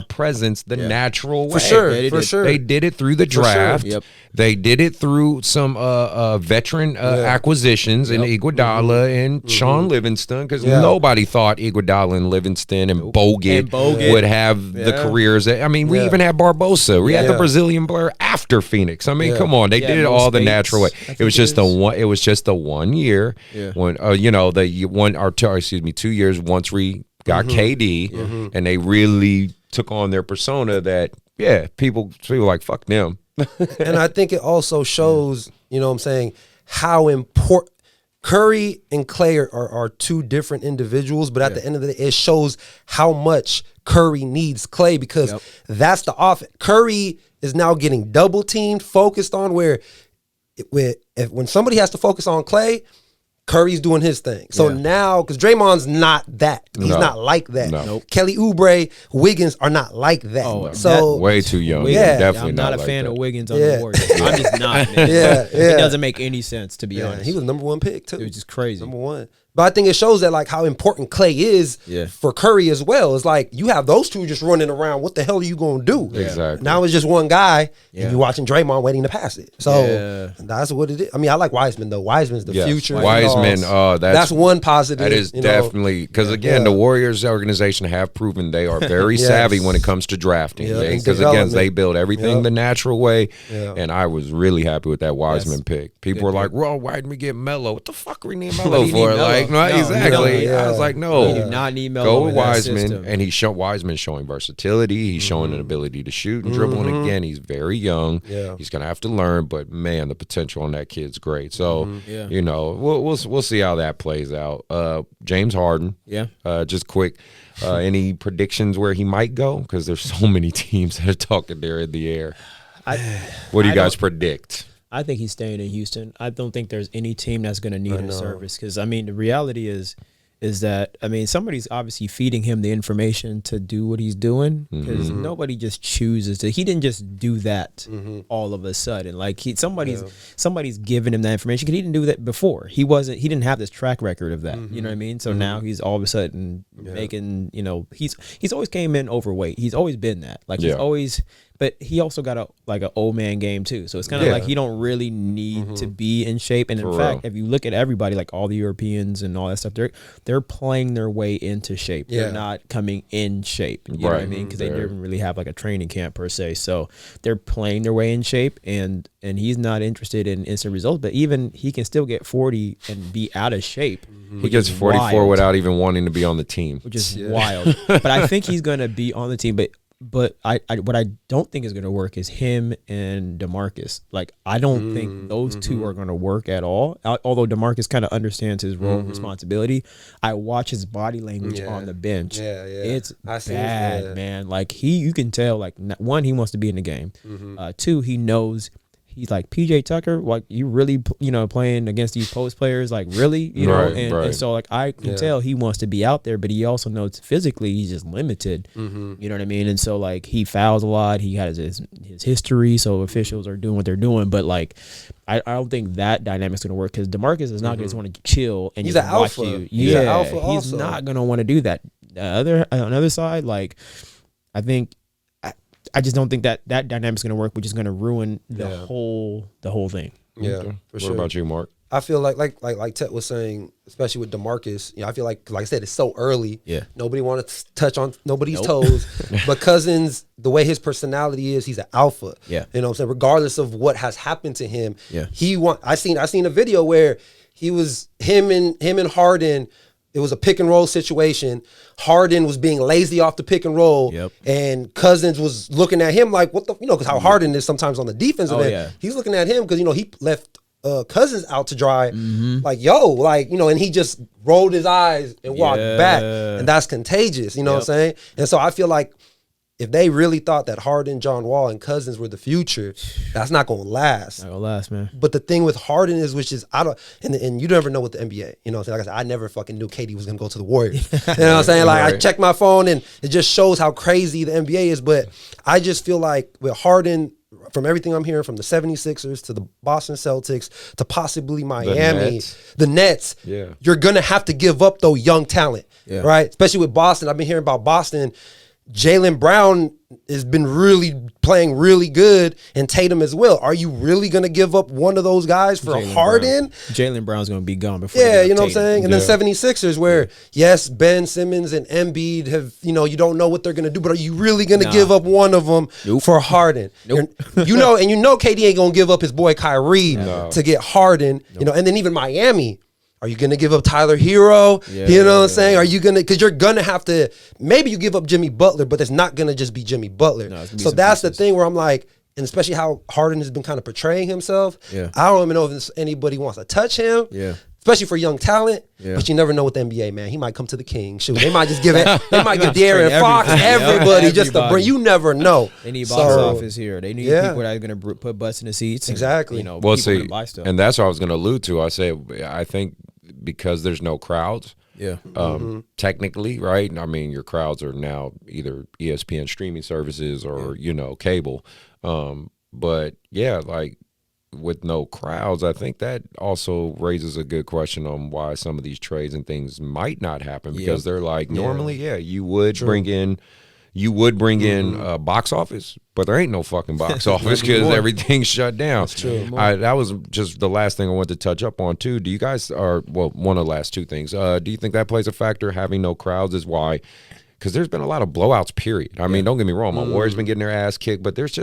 presence the natural way. For sure. They did it through the draft. Yep. They did it through some veteran acquisitions in Iguodala and Sean Livingston, because nobody thought Iguodala and Livingston and Bogut would have the careers. We even had Barbosa. We had the Brazilian Blur after Phoenix. I mean, come on, they did it all the natural way. It was just the 1 year when 2 years once we got KD, and they really took on their persona that people like, fuck them. And I think it also shows, how important Curry and Klay are two different individuals, but at the end of the day, it shows how much Curry needs Klay, because that's the offense. Curry is now getting double teamed, focused on when somebody has to focus on Klay, Curry's doing his thing. So now, because Draymond's not that. He's not like that. No. Kelly Oubre, Wiggins are not like that. Oh, so way too young. Definitely I'm not a fan of Wiggins on the Warriors. I'm just not, man. It doesn't make any sense, to be honest. He was number 1 pick, too. It was just crazy. Number 1. But I think it shows that, like, how important Klay is for Curry as well. It's like, you have those two just running around. What the hell are you going to do? Exactly. Now it's just one guy, and you're watching Draymond waiting to pass it. So that's what it is. I mean, I like Wiseman, though. Wiseman's the future. Wiseman, that's one positive. That is definitely, because, again, the Warriors organization have proven they are very savvy when it comes to drafting. Because, again, they build everything the natural way. And I was really happy with that Wiseman pick. People were like, well, why didn't we get Melo? What the fuck we need Melo for? Like, exactly. I was like, no. You do not need Melo. Go with Wiseman, and Wiseman's showing versatility. He's showing an ability to shoot and dribble. And again, he's very young. He's gonna have to learn, but man, the potential on that kid's great. So we'll see how that plays out. James Harden. Just quick. Any predictions where he might go? Because there's so many teams that are talking there in the air. What do you guys predict? I think he's staying in Houston. I don't think there's any team that's going to need his service, because, I mean, the reality is is that, I mean, somebody's obviously feeding him the information to do what he's doing, because nobody just chooses to. He didn't just do that all of a sudden. Like somebody's giving him that information, because he didn't do that before. He didn't have this track record of that. You know what I mean? So now he's all of a sudden making, he's always came in overweight. He's always been that. Like he's always. But he also got an old man game too. So it's kind of like he don't really need to be in shape. And in fact, if you look at everybody, like all the Europeans and all that stuff, they're playing their way into shape. They're not coming in shape. You know what I mean? Because they didn't really have like a training camp per se. So they're playing their way in shape, and he's not interested in instant results. But even he can still get 40 and be out of shape. He gets 44 without even wanting to be on the team, which is wild. But I think he's going to be on the team. But what I don't think is going to work is him and DeMarcus. Like, I don't think those two are going to work at all. Although DeMarcus kind of understands his role and responsibility, I watch his body language on the bench. It's bad, man. Like, you can tell, like, one, he wants to be in the game. Two, he knows. He's like, PJ Tucker, like, you really, playing against these post players, like, really, and so, like, I can tell he wants to be out there, but he also knows physically he's just limited. You know what I mean? And so, like, he fouls a lot. He has his history, so officials are doing what they're doing. But, like, I don't think that dynamic's going to work, because DeMarcus is not going to want to chill and he's just an watch alpha. you. He's an alpha he's also. not going to want to do that. On the other side, like, I think. I just don't think that dynamic's going to work, which is going to ruin the whole thing. Yeah, for sure. What about you, Mark? I feel like Tet was saying, especially with DeMarcus, I feel like I said, it's so early. Yeah. Nobody wanted to touch on nobody's toes. But Cousins, the way his personality is, he's an alpha. Yeah. You know what I'm saying? Regardless of what has happened to him. Yeah. I seen a video where he was him and Harden. It was a pick and roll situation. Harden was being lazy off the pick and roll, and Cousins was looking at him like, what the, because how Harden is sometimes on the defensive end. Yeah. He's looking at him because, he left Cousins out to dry. Like, and he just rolled his eyes and walked back. And that's contagious, you know what I'm saying? And so I feel like if they really thought that Harden, John Wall, and Cousins were the future, that's not going to last. Not going to last, man. But the thing with Harden is, and you never know with the NBA. You know what I'm saying? Like I said, I never fucking knew KD was going to go to the Warriors. You know what I'm saying? Like, I checked my phone, and it just shows how crazy the NBA is. But I just feel like with Harden, from everything I'm hearing from the 76ers to the Boston Celtics to possibly Miami, the Nets, you're going to have to give up, though, young talent, right? Especially with Boston. I've been hearing about Boston. Jaylen Brown has been playing really good, and Tatum as well. Are you really going to give up one of those guys for Harden? Jaylen Brown's going to be gone before. Yeah, you know what I'm saying? And then 76ers, where, yes, Ben Simmons and Embiid have, you don't know what they're going to do, but are you really going to give up one of them for Harden? And you know KD ain't going to give up his boy Kyrie to get Harden, and then even Miami. Are you going to give up Tyler Hero? You know what I'm saying? Are you going to, because you're going to have to, maybe you give up Jimmy Butler, but it's not going to just be Jimmy Butler. So that's the thing where I'm like, and especially how Harden has been kind of portraying himself. I don't even know if anybody wants to touch him. Especially for young talent, but you never know with the NBA, man. He might come to the Kings. Shoot, they might just give it. They might give De'Aaron Fox, everybody just to bring. You never know. They need box office here. They need people that are going to put butts in the seats. Exactly. And, well, see, and that's what I was going to allude to. I think because there's no crowds. Technically, right? I mean, your crowds are now either ESPN streaming services or cable. But yeah, like, with no crowds, I think that also raises a good question on why some of these trades and things might not happen, because they're like, normally, you would bring in box office, but there ain't no fucking box office because everything's shut down. That's true. That was just the last thing I wanted to touch up on too. Do you guys one of the last two things? Do you think that plays a factor? Having no crowds is why? Because there's been a lot of blowouts. Period. I mean, don't get me wrong. My Warriors been getting their ass kicked, but it's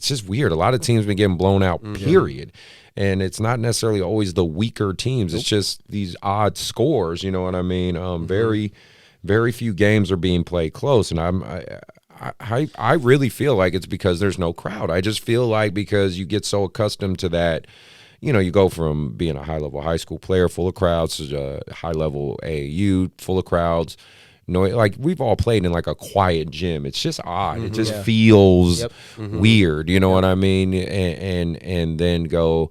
just weird. A lot of teams been getting blown out, period. And it's not necessarily always the weaker teams. It's just these odd scores, you know what I mean? Very, very few games are being played close. And I really feel like it's because there's no crowd. I just feel like because you get so accustomed to that, you go from being a high-level high school player full of crowds to a high-level AAU full of crowds. Like, we've all played in like a quiet gym. It's just odd. It just feels weird. You know what I mean? And then go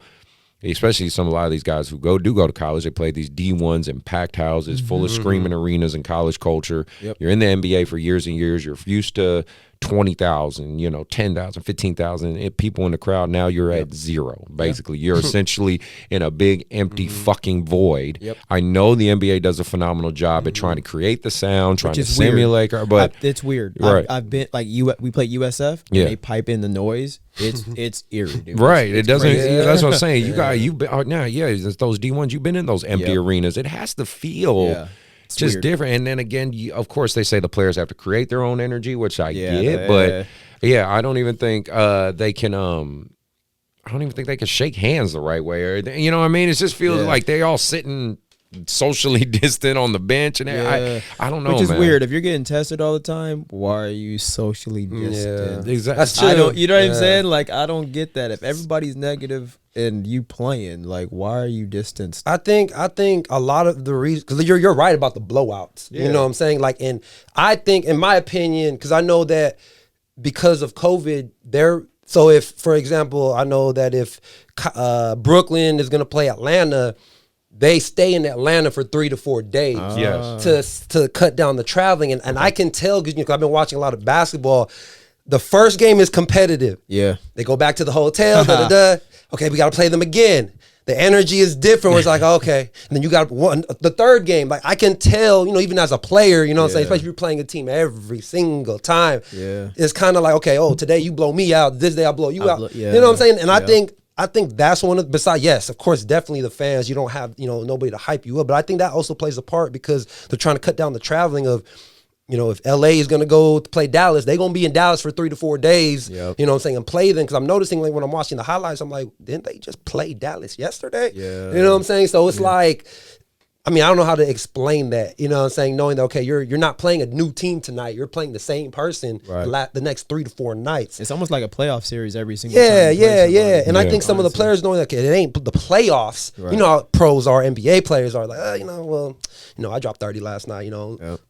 especially a lot of these guys who do go to college, they play these D1s in packed houses, full of screaming arenas and college culture. Yep. You're in the NBA for years and years. You're used to 20,000, 10,000, 15,000 people in the crowd. Now you're at zero. Basically, you're essentially in a big empty fucking void. Yep. I know the NBA does a phenomenal job at trying to create the sound, trying to simulate, but it's weird. Right. I've been like we play USF. And they pipe in the noise. It's eerie, dude. Right. It's it doesn't. crazy. That's what I'm saying. You've been those D1s. You've been in those empty arenas. It has to feel. Yeah. It's just weird. different. And then again, of course, they say the players have to create their own energy, which I get. But I don't even think they can. I don't even think they can shake hands the right way. Or you know what I mean? It just feels like they all sitting socially distant on the bench, and I don't know. Which is man. weird. If you're getting tested all the time, why are you socially distant? Exactly. That's true. I don't. You know what I'm saying? Like I don't get that. If everybody's negative and you playing, like why are you distanced? I think a lot of the reason, because you're right about the blowouts. You know what I'm saying? Like, and I think, in my opinion, because I know that because of COVID, so if, for example, I know that if Brooklyn is going to play Atlanta, they stay in Atlanta for 3 to 4 days to cut down the traveling. And I can tell, because I've been watching a lot of basketball, the first game is competitive. Yeah. They go back to the hotel, okay, we got to play them again. The energy is different. Where it's like, okay. And then you got the third game. Like, I can tell, even as a player, you know what I'm saying? Especially if you're playing a team every single time. Yeah. It's kind of like, okay, today you blow me out. This day I blow you out. You know what I'm saying? And I think that's one of, besides, yes, of course, definitely the fans, you don't have, nobody to hype you up. But I think that also plays a part because they're trying to cut down the traveling of, if LA is going to go to play Dallas, they're going to be in Dallas for 3 to 4 days, you know what I'm saying, and play them. Because I'm noticing, like, when I'm watching the highlights, I'm like, didn't they just play Dallas yesterday? Yeah. You know what I'm saying? So it's like, I don't know how to explain that, you know what I'm saying, knowing that, okay, you're not playing a new team tonight. You're playing the same person the next 3 to 4 nights. It's almost like a playoff series every single time. Yeah. And I think some of the players knowing that it ain't the playoffs. You know how pros are, NBA players are like, I dropped 30 last night,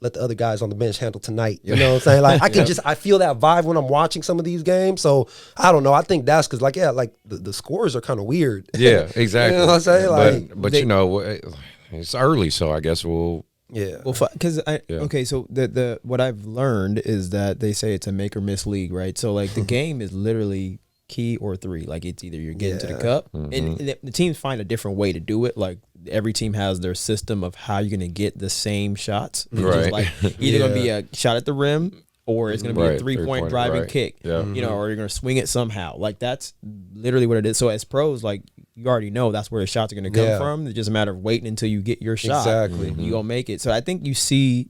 let the other guys on the bench handle tonight. You know what I'm saying? Like, I can I feel that vibe when I'm watching some of these games. So, I don't know. I think that's because, the scores are kind of weird. Yeah, exactly. You know what I'm saying? But it's early, so I guess we'll. Yeah. Well, because okay, so the what I've learned is that they say it's a make or miss league, right? So like the game is literally key or 3. Like it's either you're getting to the cup, and the teams find a different way to do it. Like every team has their system of how you're gonna get the same shots. Right. Like either gonna be a shot at the rim, or it's going to be a 3-point driving kick, or you're going to swing it somehow. Like, that's literally what it is. So, as pros, like, you already know that's where the shots are going to come from. It's just a matter of waiting until you get your shot. Exactly. You're going to make it. So, I think you see,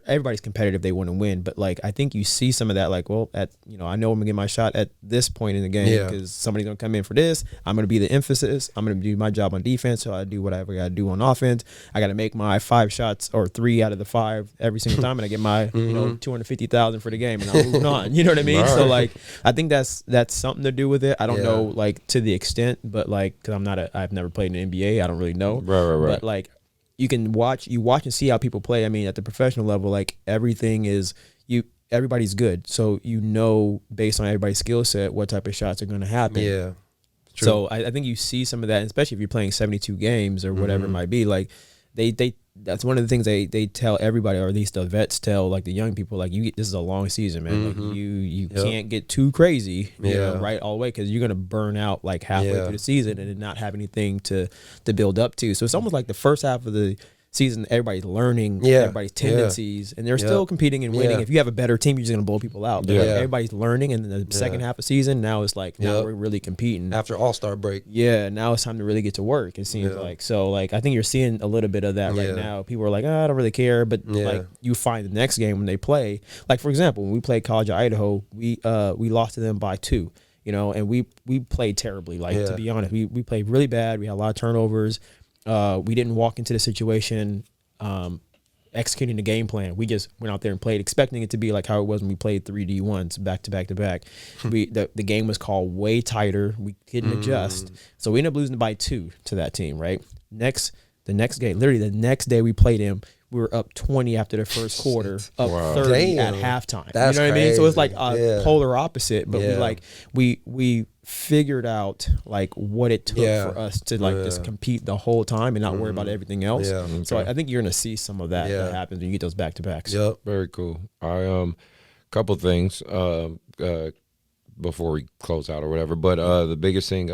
everybody's competitive. They want to win. But, like, I think you see some of that, like, well, I know I'm going to get my shot at this point in the game because somebody's going to come in for this. I'm going to be the emphasis. I'm going to do my job on defense. So, I do whatever I got to do on offense. I got to make my 5 shots or 3 out of the 5 every single time. And I get my, $250,000 for the game. And I'm moving on. You know what I mean? Right. So, like, I think that's something to do with it. I don't know, like, to the extent. But, like, because I've never played in the NBA. I don't really know. Right. But, like, you can watch and see how people play. At the professional level, like everything is everybody's good. So based on everybody's skill set, what type of shots are going to happen. Yeah. True. So I think you see some of that, especially if you're playing 72 games or whatever it might be. Like that's one of the things they tell everybody, or at least the vets tell like the young people, like this is a long season, man. Like you can't get too crazy, right all the way, because you're gonna burn out like halfway through the season and then not have anything to build up to. So it's almost like the first half of the season, everybody's learning everybody's tendencies, and they're still competing and winning. If you have a better team, you're just gonna blow people out. But like, everybody's learning, and then the second half of season, now it's like now we're really competing after All-Star break. Yeah, now it's time to really get to work. It seems like so. Like I think you're seeing a little bit of that right now. People are like, I don't really care, but like you find the next game when they play. Like for example, when we played College of Idaho, we lost to them by 2. And we played terribly. Like to be honest, we played really bad. We had a lot of turnovers. We didn't walk into the situation executing the game plan. We just went out there and played, expecting it to be like how it was when we played 3D1s back to back to back. The game was called way tighter. We couldn't adjust. So we ended up losing by 2 to that team, right? The next game, literally the next day we played him, we were up 20 after the first quarter, up Wow. 30 Damn. at halftime. That's you know what I mean? So it's like crazy. polar opposite, but Yeah. we figured out like what it took for us to like just compete the whole time and not worry about everything else. Yeah. So I think you're gonna see some of that that happens when you get those back to backs. Yep. Very cool. I couple things before we close out or whatever. But the biggest thing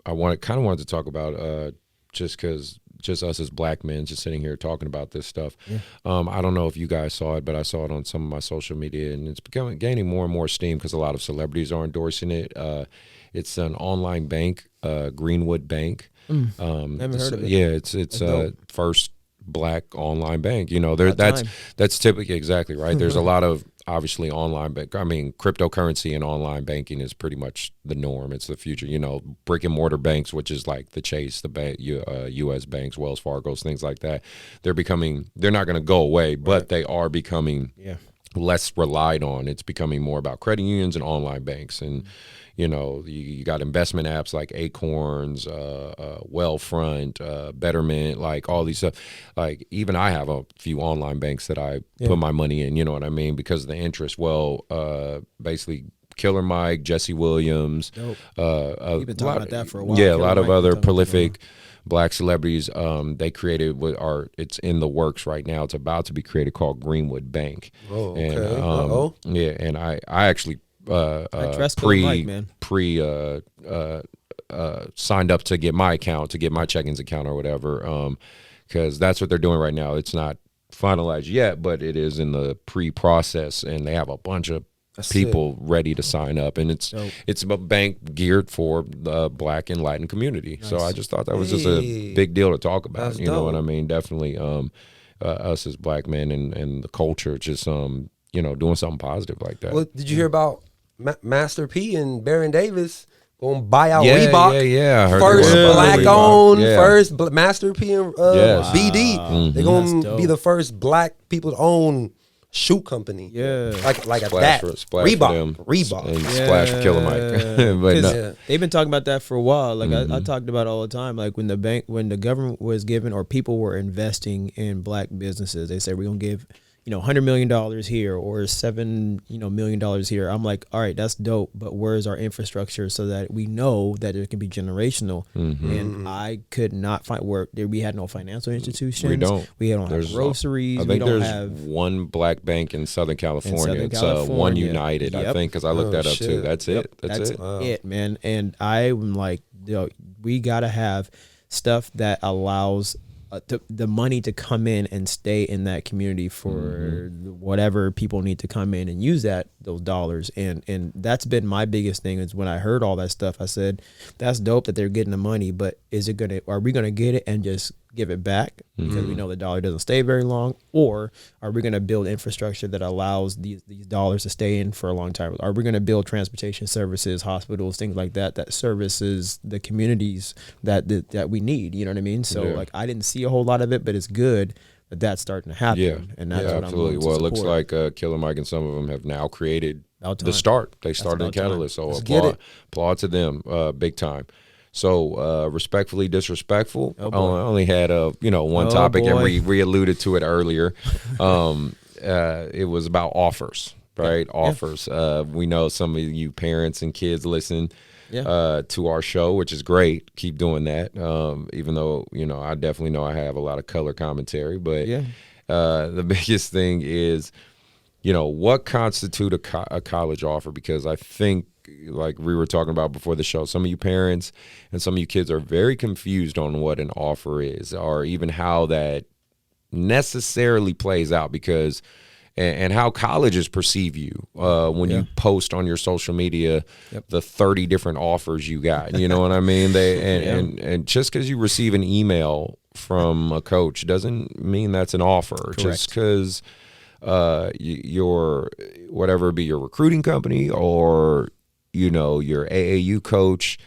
I wanted to talk about just us as black men just sitting here talking about this stuff. Yeah. I don't know if you guys saw it, but I saw it on some of my social media, and it's gaining more and more steam because a lot of celebrities are endorsing it. It's an online bank, Greenwood Bank. Never heard of it. Yeah, it's first black online bank. You know, that's typically exactly right. There's a lot of obviously online bank. I mean, cryptocurrency and online banking is pretty much the norm. It's the future. You know, brick and mortar banks, which is like the Chase, the bank, U.S. banks, Wells Fargo's, things like that. They're not going to go away, but they are becoming less relied on. It's becoming more about credit unions and online banks. And you know, you got investment apps like Acorns, Wealthfront, Betterment, like all these stuff. Like even I have a few online banks that I put my money in, you know what I mean, because of the interest. Well, basically Killer Mike, Jesse Williams. You've been talking about that for a while. Yeah, a lot of other prolific black celebrities. They created it's in the works right now. It's about to be created called Greenwood Bank. Oh, okay. And I actually signed up to get my account, to get my check-ins account or whatever, because that's what they're doing right now. It's not finalized yet, but it is in the pre-process, and they have a bunch of people ready to sign up, and it's a bank geared for the black and Latin community. Nice. So I just thought that was just a big deal to talk about. That's know what I mean? Definitely us as black men and the culture just doing something positive like that. Well, did you hear about Master P and Baron Davis gonna buy out Reebok? Yeah. First black owned, first Master P and BD. They're gonna be the first black people to own shoe company. Yeah, like splash that. Splash Reebok, and splash for Killer Mike. But they've been talking about that for a while. Like I talked about it all the time. Like when the government was giving or people were investing in black businesses, they said we're gonna give $100 million here or $7 million here. I'm like, all right, that's dope, but where's our infrastructure so that we know that it can be generational? And I could not find where we had no financial institutions. We don't have groceries. I think there's one black bank in Southern California. It's One United, I think, because I looked that up too. That's it. That's it. It, man. And I'm like, we gotta have stuff that allows the money to come in and stay in that community for whatever people need to come in and use those dollars. And that's been my biggest thing is when I heard all that stuff, I said, that's dope that they're getting the money, but are we going to get it and just give it back because we know the dollar doesn't stay very long, or are we going to build infrastructure that allows these dollars to stay in for a long time? Are we going to build transportation services, hospitals, things like that services the communities that we need? You know what I mean? So like I didn't see a whole lot of it, but it's good that that's starting to happen. Yeah, and that's what absolutely. I'm Well, it looks like Killer Mike and some of them have now created the start. They started in Catalyst, so applaud to them, big time. So respectfully disrespectful. I only had one topic, and we alluded to it earlier. It was about offers, right? Offers. We know some of you parents and kids listen to our show, which is great. Keep doing that. Even though I definitely know I have a lot of color commentary, but the biggest thing is what constitute a college offer, because I think, like we were talking about before the show, some of you parents and some of you kids are very confused on what an offer is, or even how that necessarily plays out, because and how colleges perceive you when you post on your social media the 30 different offers you got. You know what I mean? And just because you receive an email from a coach doesn't mean that's an offer. Correct. Just because your whatever it be, your recruiting company or your AAU coach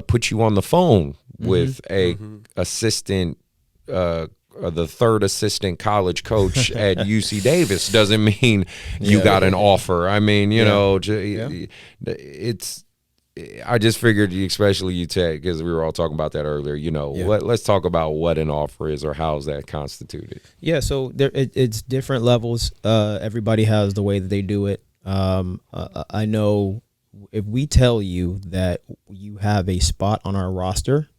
put you on the phone with a assistant, the third assistant college coach at UC Davis doesn't mean you got an offer. I mean, it's I just figured, especially you, Ted, because we were all talking about that earlier. Let's talk about what an offer is or how's that constituted. Yeah, so it's different levels. Everybody has the way that they do it. I know if we tell you that you have a spot on our roster,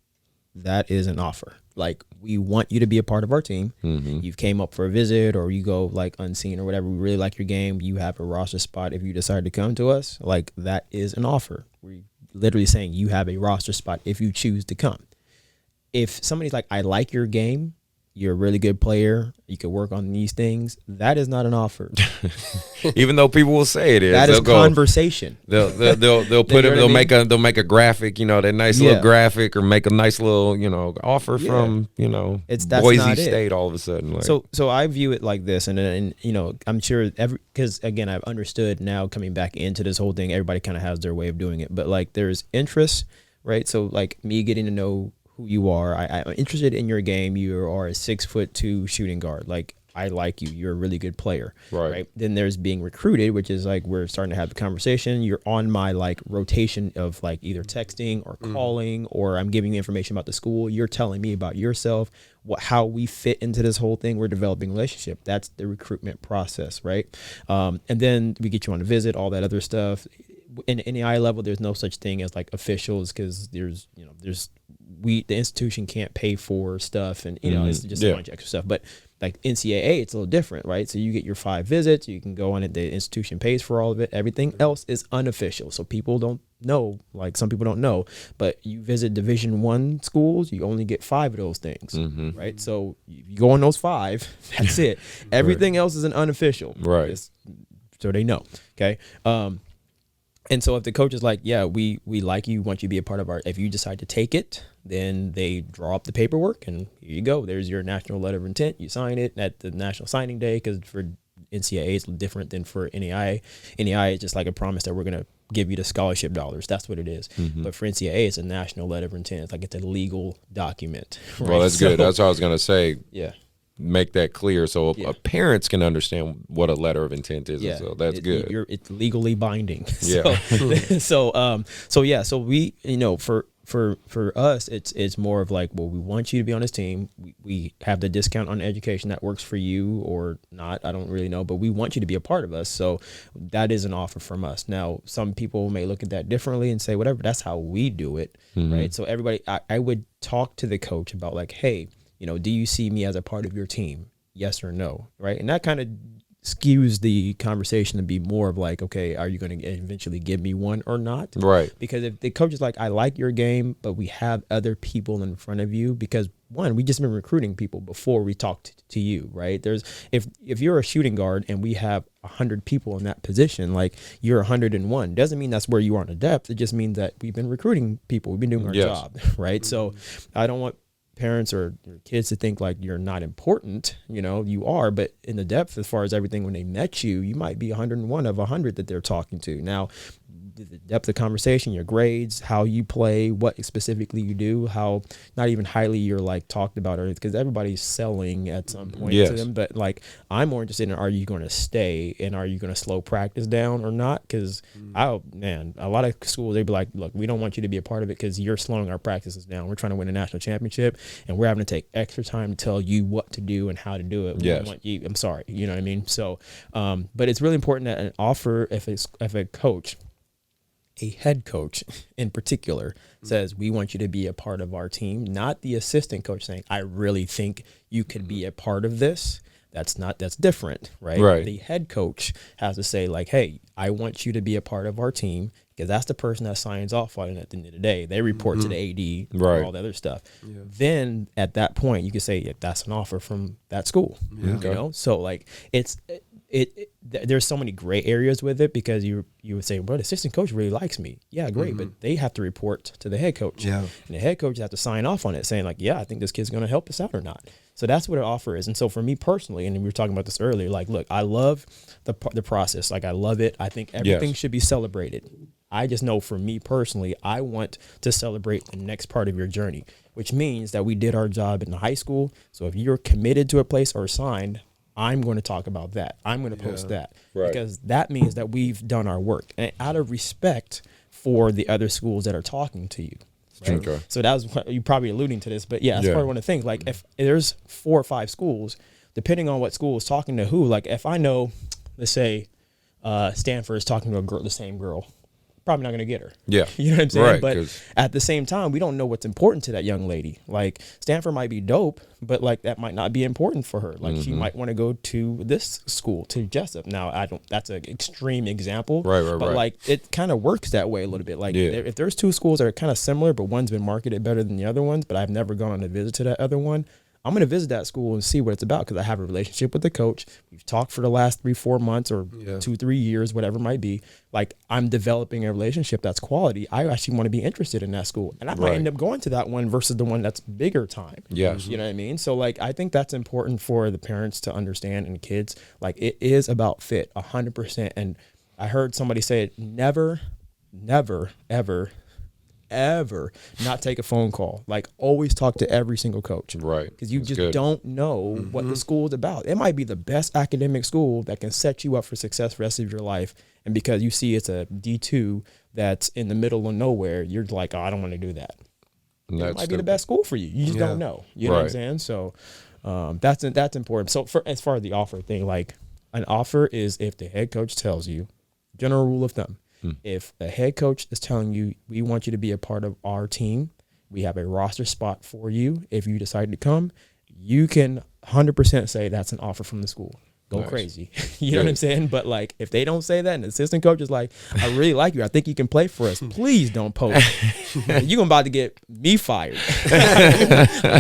that is an offer. Like, we want you to be a part of our team. Mm-hmm. You've came up for a visit, or you go like unseen or whatever. We really like your game. You have a roster spot. If you decide to come to us, like, that is an offer. We're literally saying you have a roster spot if you choose to come. If somebody's like, I like your game, you're a really good player, you could work on these things, that is not an offer. Even though people will say it is. That is conversation. They'll put it. They'll make a graphic, that nice little graphic, or make a nice little offer from that's Boise State all of a sudden. Like. So I view it like this, and I'm sure because again, I've understood now coming back into this whole thing, everybody kind of has their way of doing it, but like there's interest, right? So like me getting to know who you are, I'm interested in your game. You are a 6'2" shooting guard. Like, I like you. You're a really good player. Right. Then there's being recruited, which is like we're starting to have the conversation. You're on my like rotation of like either texting or calling, or I'm giving you information about the school. You're telling me about yourself, how we fit into this whole thing. We're developing a relationship. That's the recruitment process, right? And then we get you on a visit, all that other stuff. In the eye level, there's no such thing as like officials, because the institution can't pay for stuff, and it's just a bunch of extra stuff. But like NCAA, it's a little different, right? So you get your 5 visits, you can go on it, the institution pays for all of it. Everything else is unofficial, so people don't know. Like, some people don't know, but you visit Division I schools, you only get 5 of those things, right? So you go on those 5, that's it. Everything else is an unofficial, right? So they know, okay. And so if the coach is like, yeah, we like you, want you to be a part of our, if you decide to take it, then they draw up the paperwork, and here you go. There's your national letter of intent. You sign it at the national signing day, because for NCAA, it's different than for NAIA. NAIA is just like a promise that we're going to give you the scholarship dollars. That's what it is. But for NCAA, it's a national letter of intent. It's like it's a legal document. Right? Well, that's good. That's what I was going to say. Yeah. Make that clear so parents can understand what a letter of intent is. So that's good. It's legally binding. Yeah. So we, for us, it's more of like, well, we want you to be on this team. We have the discount on education that works for you or not. I don't really know, but we want you to be a part of us. So that is an offer from us. Now, some people may look at that differently and say, whatever, that's how we do it. Right. So everybody, I would talk to the coach about like, hey, do you see me as a part of your team? Yes or no, right? And that kind of skews the conversation to be more of like, okay, are you going to eventually give me one or not? Right. Because if the coach is like, I like your game, but we have other people in front of you, because one, we just been recruiting people before we talked to you, right? There's if you're a shooting guard and we have 100 people in that position, like you're 101, doesn't mean that's where you are in the depth. It just means that we've been recruiting people. We've been doing our job, right? So I don't want parents or your kids to think like you're not important. You are, but in the depth, as far as everything, when they met you, you might be 101 of 100 that they're talking to. Now, the depth of conversation, your grades, how you play, what specifically you do, how not even highly you're like talked about, or because everybody's selling at some point to them. But like, I'm more interested in, are you going to stay, and are you going to slow practice down or not? Because a lot of schools, they'd be like, look, we don't want you to be a part of it because you're slowing our practices down. We're trying to win a national championship, and we're having to take extra time to tell you what to do and how to do it. We don't want you, I'm sorry, you know what I mean? So, but it's really important that an offer, if a coach, a head coach in particular, says, we want you to be a part of our team, not the assistant coach saying, I really think you could be a part of this. That's different, right? The head coach has to say like, hey, I want you to be a part of our team, because that's the person that signs off on it at the end of the day. They report to the AD, all the other stuff. Yeah. Then at that point, you can say that's an offer from that school. Yeah. So like there's so many gray areas with it, because you would say, well, the assistant coach really likes me. Yeah, great. But they have to report to the head coach. Yeah. And the head coach has to sign off on it, saying like, yeah, I think this kid's going to help us out or not. So that's what an offer is. And so for me personally, and we were talking about this earlier, like, look, I love the process. Like, I love it. I think everything should be celebrated. I just know for me personally, I want to celebrate the next part of your journey, which means that we did our job in the high school. So if you're committed to a place or signed, I'm going to talk about that. I'm going to post that, because that means that we've done our work. And out of respect for the other schools that are talking to you. Right? Okay. So that was, you probably alluding to this, but yeah, that's probably one of the things. Like if there's 4 or 5 schools, depending on what school is talking to who, like if I know, let's say Stanford is talking to the same girl, probably not going to get her. Yeah. You know what I'm saying? Right, but at the same time, we don't know what's important to that young lady. Like Stanford might be dope, but like that might not be important for her. Like she might want to go to this school, to Jessup. Now that's an extreme example. Right. But like it kind of works that way a little bit. Like if there's 2 schools that are kind of similar, but one's been marketed better than the other ones, but I've never gone on a visit to that other one, I'm going to visit that school and see what it's about because I have a relationship with the coach. We've talked for the last 3-4 months or 2-3 years, whatever it might be. Like I'm developing a relationship that's quality. I actually want to be interested in that school. And I might end up going to that one versus the one that's bigger time. Yes. You know what I mean? So like I think that's important for the parents to understand and kids. Like it is about fit 100%. And I heard somebody say it, never, ever not take a phone call. Like always talk to every single coach. Right. Because you don't know what the school is about. It might be the best academic school that can set you up for success for the rest of your life. And because you see it's a D2 that's in the middle of nowhere, you're like, oh, I don't want to do that. It might be the best school for you. You just don't know. You know what I'm saying? So that's important. So as far as the offer thing, like an offer is if the head coach tells you, general rule of thumb, if a head coach is telling you, we want you to be a part of our team, we have a roster spot for you. If you decide to come, you can 100% say that's an offer from the school. Go crazy. You know what I'm saying? But like, if they don't say that and the assistant coach is like, I really like you, I think you can play for us, please don't post. You're about to get me fired.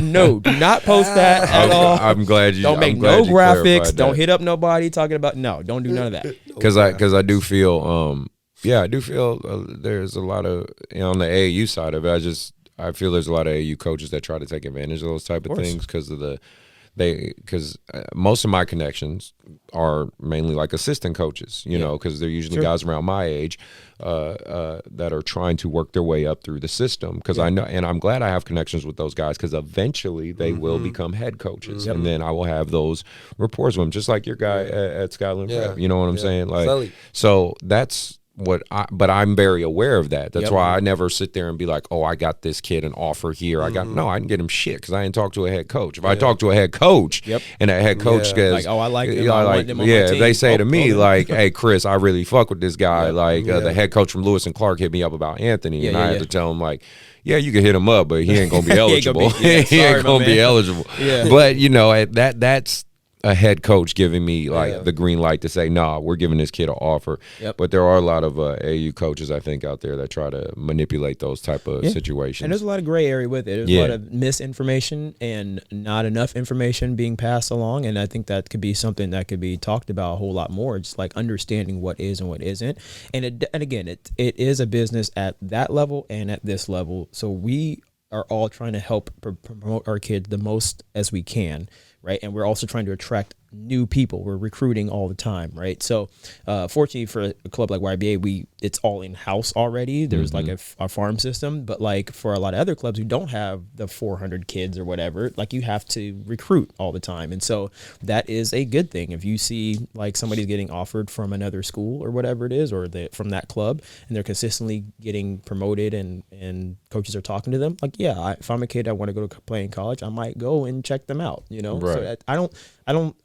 No, do not post that at all. I'm glad you don't make no graphics. Don't hit up nobody talking about, no, don't do none of that. Because I do feel there's a lot of, on the AAU side of it, I feel there's a lot of AAU coaches that try to take advantage of those type of things because most of my connections are mainly like assistant coaches, you know, because they're usually guys around my age that are trying to work their way up through the system. Because I know, and I'm glad I have connections with those guys because eventually they will become head coaches, and then I will have those reports with them, just like your guy at Skyland Prep. You know what I'm saying? Like, so that's but I'm very aware of that. That's why I never sit there and be like, oh, I got this kid an offer here. I didn't get him shit because I didn't talk to a head coach. If I talk to a head coach and that head coach says, like, oh, I like them, I want them on my team. They say to me like, hey, Chris, I really fuck with this guy. The head coach from Lewis and Clark hit me up about Anthony, and I had to tell him like, yeah, you can hit him up, but he ain't gonna be eligible. He ain't gonna be eligible. But you know, that's a head coach giving me like the green light to say, nah, we're giving this kid an offer. But there are a lot of AAU coaches, I think, out there that try to manipulate those type of situations. And there's a lot of gray area with it. There's a lot of misinformation and not enough information being passed along. And I think that could be something that could be talked about a whole lot more. Just like understanding what is and what isn't. And again, it is a business at that level and at this level. So we are all trying to help promote our kids the most as we can. Right. And we're also trying to attract new people. We're recruiting all the time. Right. So fortunately for a club like YBA, it's all in house already. There's like a farm system. But like for a lot of other clubs who don't have the 400 kids or whatever, like you have to recruit all the time. And so that is a good thing. If you see like somebody's getting offered from another school or whatever it is, or from that club, and they're consistently getting promoted and coaches are talking to them, like, if I'm a kid I want to go to play in college, I might go and check them out, you know? Right. So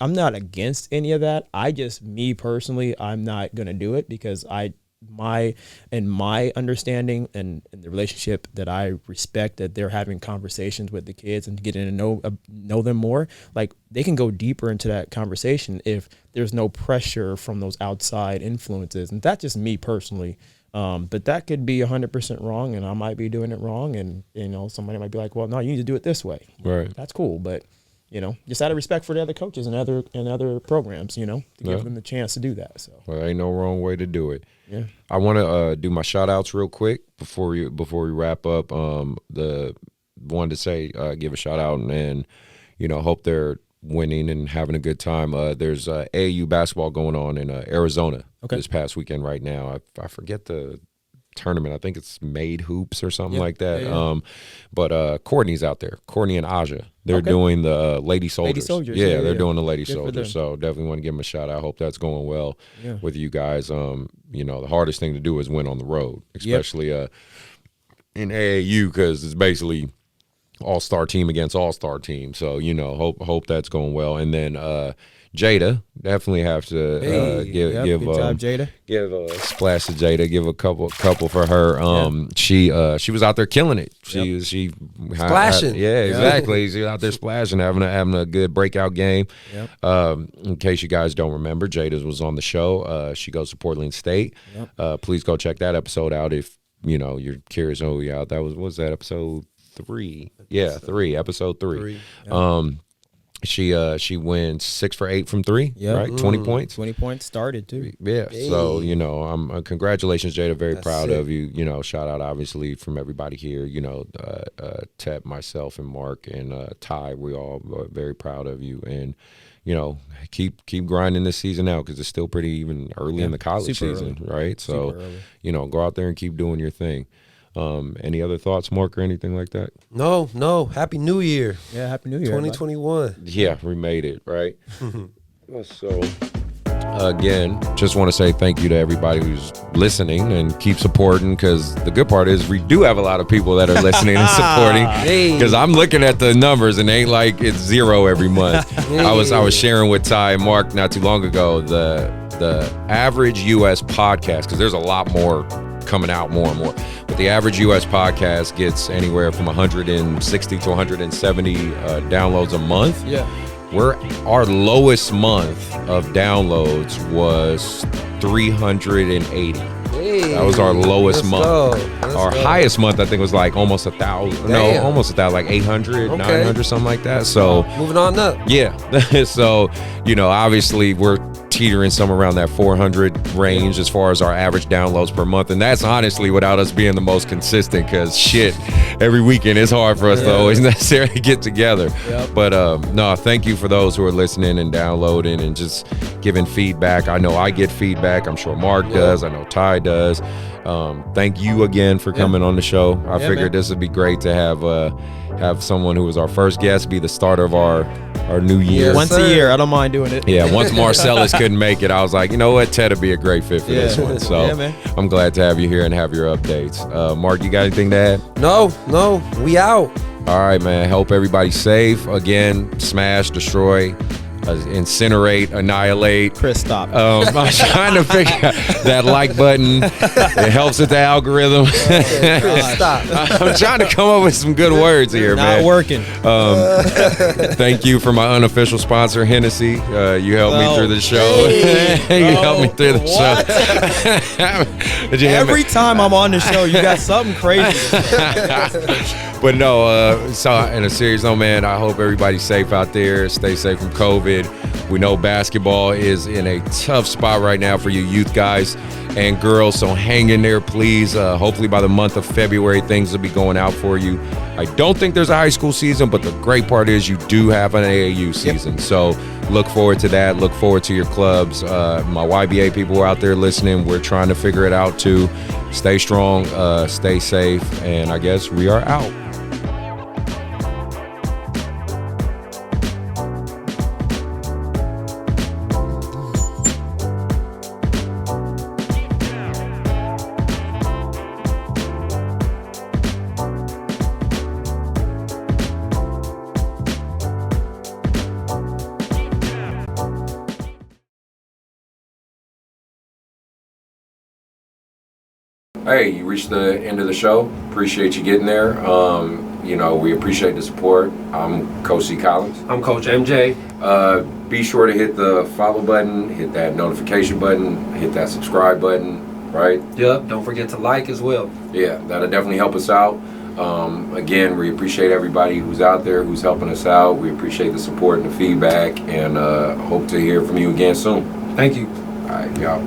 I'm not against any of that. Me personally, I'm not going to do it because my understanding and the relationship that I respect, that they're having conversations with the kids and getting to know them more, like they can go deeper into that conversation if there's no pressure from those outside influences. And that's just me personally. But that could be 100% wrong, and I might be doing it wrong. And, you know, somebody might be like, well, no, you need to do it this way. Right. That's cool. But, you know, just out of respect for the other coaches and other programs, you know, to give them the chance to do that. So, well, ain't no wrong way to do it. Yeah. I want to do my shout outs real quick before we wrap up. Wanted to say, give a shout out and, you know, hope they're winning and having a good time. There's AAU basketball going on in Arizona this past weekend right now. I forget the tournament. I think it's Made Hoops or something like that. But Courtney's out there. Courtney and Aja. They're doing the Lady Soldiers. Lady Soldiers. Yeah, they're doing the Lady Soldiers. So definitely want to give them a shout out. I hope that's going well with you guys. You know, the hardest thing to do is win on the road, especially in AAU, because it's basically all-star team against all-star team. So, you know, hope that's going well. And then Jada, definitely have to give good job, Jada. Give a splash to Jada, give a couple for her. She was out there killing it. She splashing. Exactly. She was out there splashing, having a good breakout game. In case you guys don't remember, Jada was on the show. She goes to Portland State. Please go check that episode out if you know you're curious. Oh yeah, that was that episode 3? Yeah, 3. Episode 3. She wins 6 for 8 from 3, right? 20 points. 20 points started too. Yeah. Hey. So, you know, congratulations, Jada. Very proud of you. You know, shout out obviously from everybody here. You know, Tet, myself, and Mark and Ty. We all are very proud of you. And you know, keep grinding this season out because it's still pretty even early in the college season, right? So, you know, go out there and keep doing your thing. Any other thoughts, Mark, or anything like that? No. Happy New Year. Yeah, Happy New Year. 2021. Yeah, we made it, right? So, again, just want to say thank you to everybody who's listening and keep supporting, because the good part is we do have a lot of people that are listening and supporting, because I'm looking at the numbers and it ain't like it's 0 every month. I was sharing with Ty and Mark not too long ago the average U.S. podcast, because there's a lot more coming out more and more, but the average U.S. podcast gets anywhere from 160 to 170 downloads a month. Our lowest month of downloads was 380. That was our lowest month. Our highest month, I think, was like almost 1,000. No, almost 1,000, like 800, 900, something like that. So moving on up. Yeah. So, you know, obviously we're teetering somewhere around that 400 range as far as our average downloads per month, and that's honestly without us being the most consistent, because shit, every weekend it's hard for us to always necessarily get together. But no, thank you for those who are listening and downloading and just giving feedback. I know I get feedback. I'm sure Mark does. I know Ty does. Thank you again for coming on the show. I figured this would be great to have someone who was our first guest be the starter of our new year. Once a year, I don't mind doing it. Yeah, once Marcellus couldn't make it, I was like, you know what, Ted would be a great fit for this one. So I'm glad to have you here and have your updates. Mark, you got anything to add? No, we out. All right, man. Hope everybody's safe. Again, smash, destroy, incinerate, annihilate. Chris, stop. I'm trying to figure out that like button. It helps with the algorithm. Chris, stop. I'm trying to come up with some good words here, man. Not working. Thank you for my unofficial sponsor, Hennessy. You helped me through the show. You helped me through the show. Every time I'm on the show, you got something crazy. But no, so in a serious note, man, I hope everybody's safe out there. Stay safe from COVID. We know basketball is in a tough spot right now for you youth guys and girls, so hang in there, please. Hopefully by the month of February, things will be going out for you. I don't think there's a high school season, but the great part is you do have an AAU season. So look forward to that. Look forward to your clubs. My YBA people are out there listening. We're trying to figure it out too. Stay strong, stay safe, and I guess we are out. Hey, you reached the end of the show. Appreciate you getting there. You know, we appreciate the support. I'm Coach C. Collins. I'm Coach MJ. Be sure to hit the follow button, hit that notification button, hit that subscribe button, right? Yep, don't forget to like as well. Yeah, that'll definitely help us out. Again, we appreciate everybody who's out there, who's helping us out. We appreciate the support and the feedback, and hope to hear from you again soon. Thank you. All right, y'all.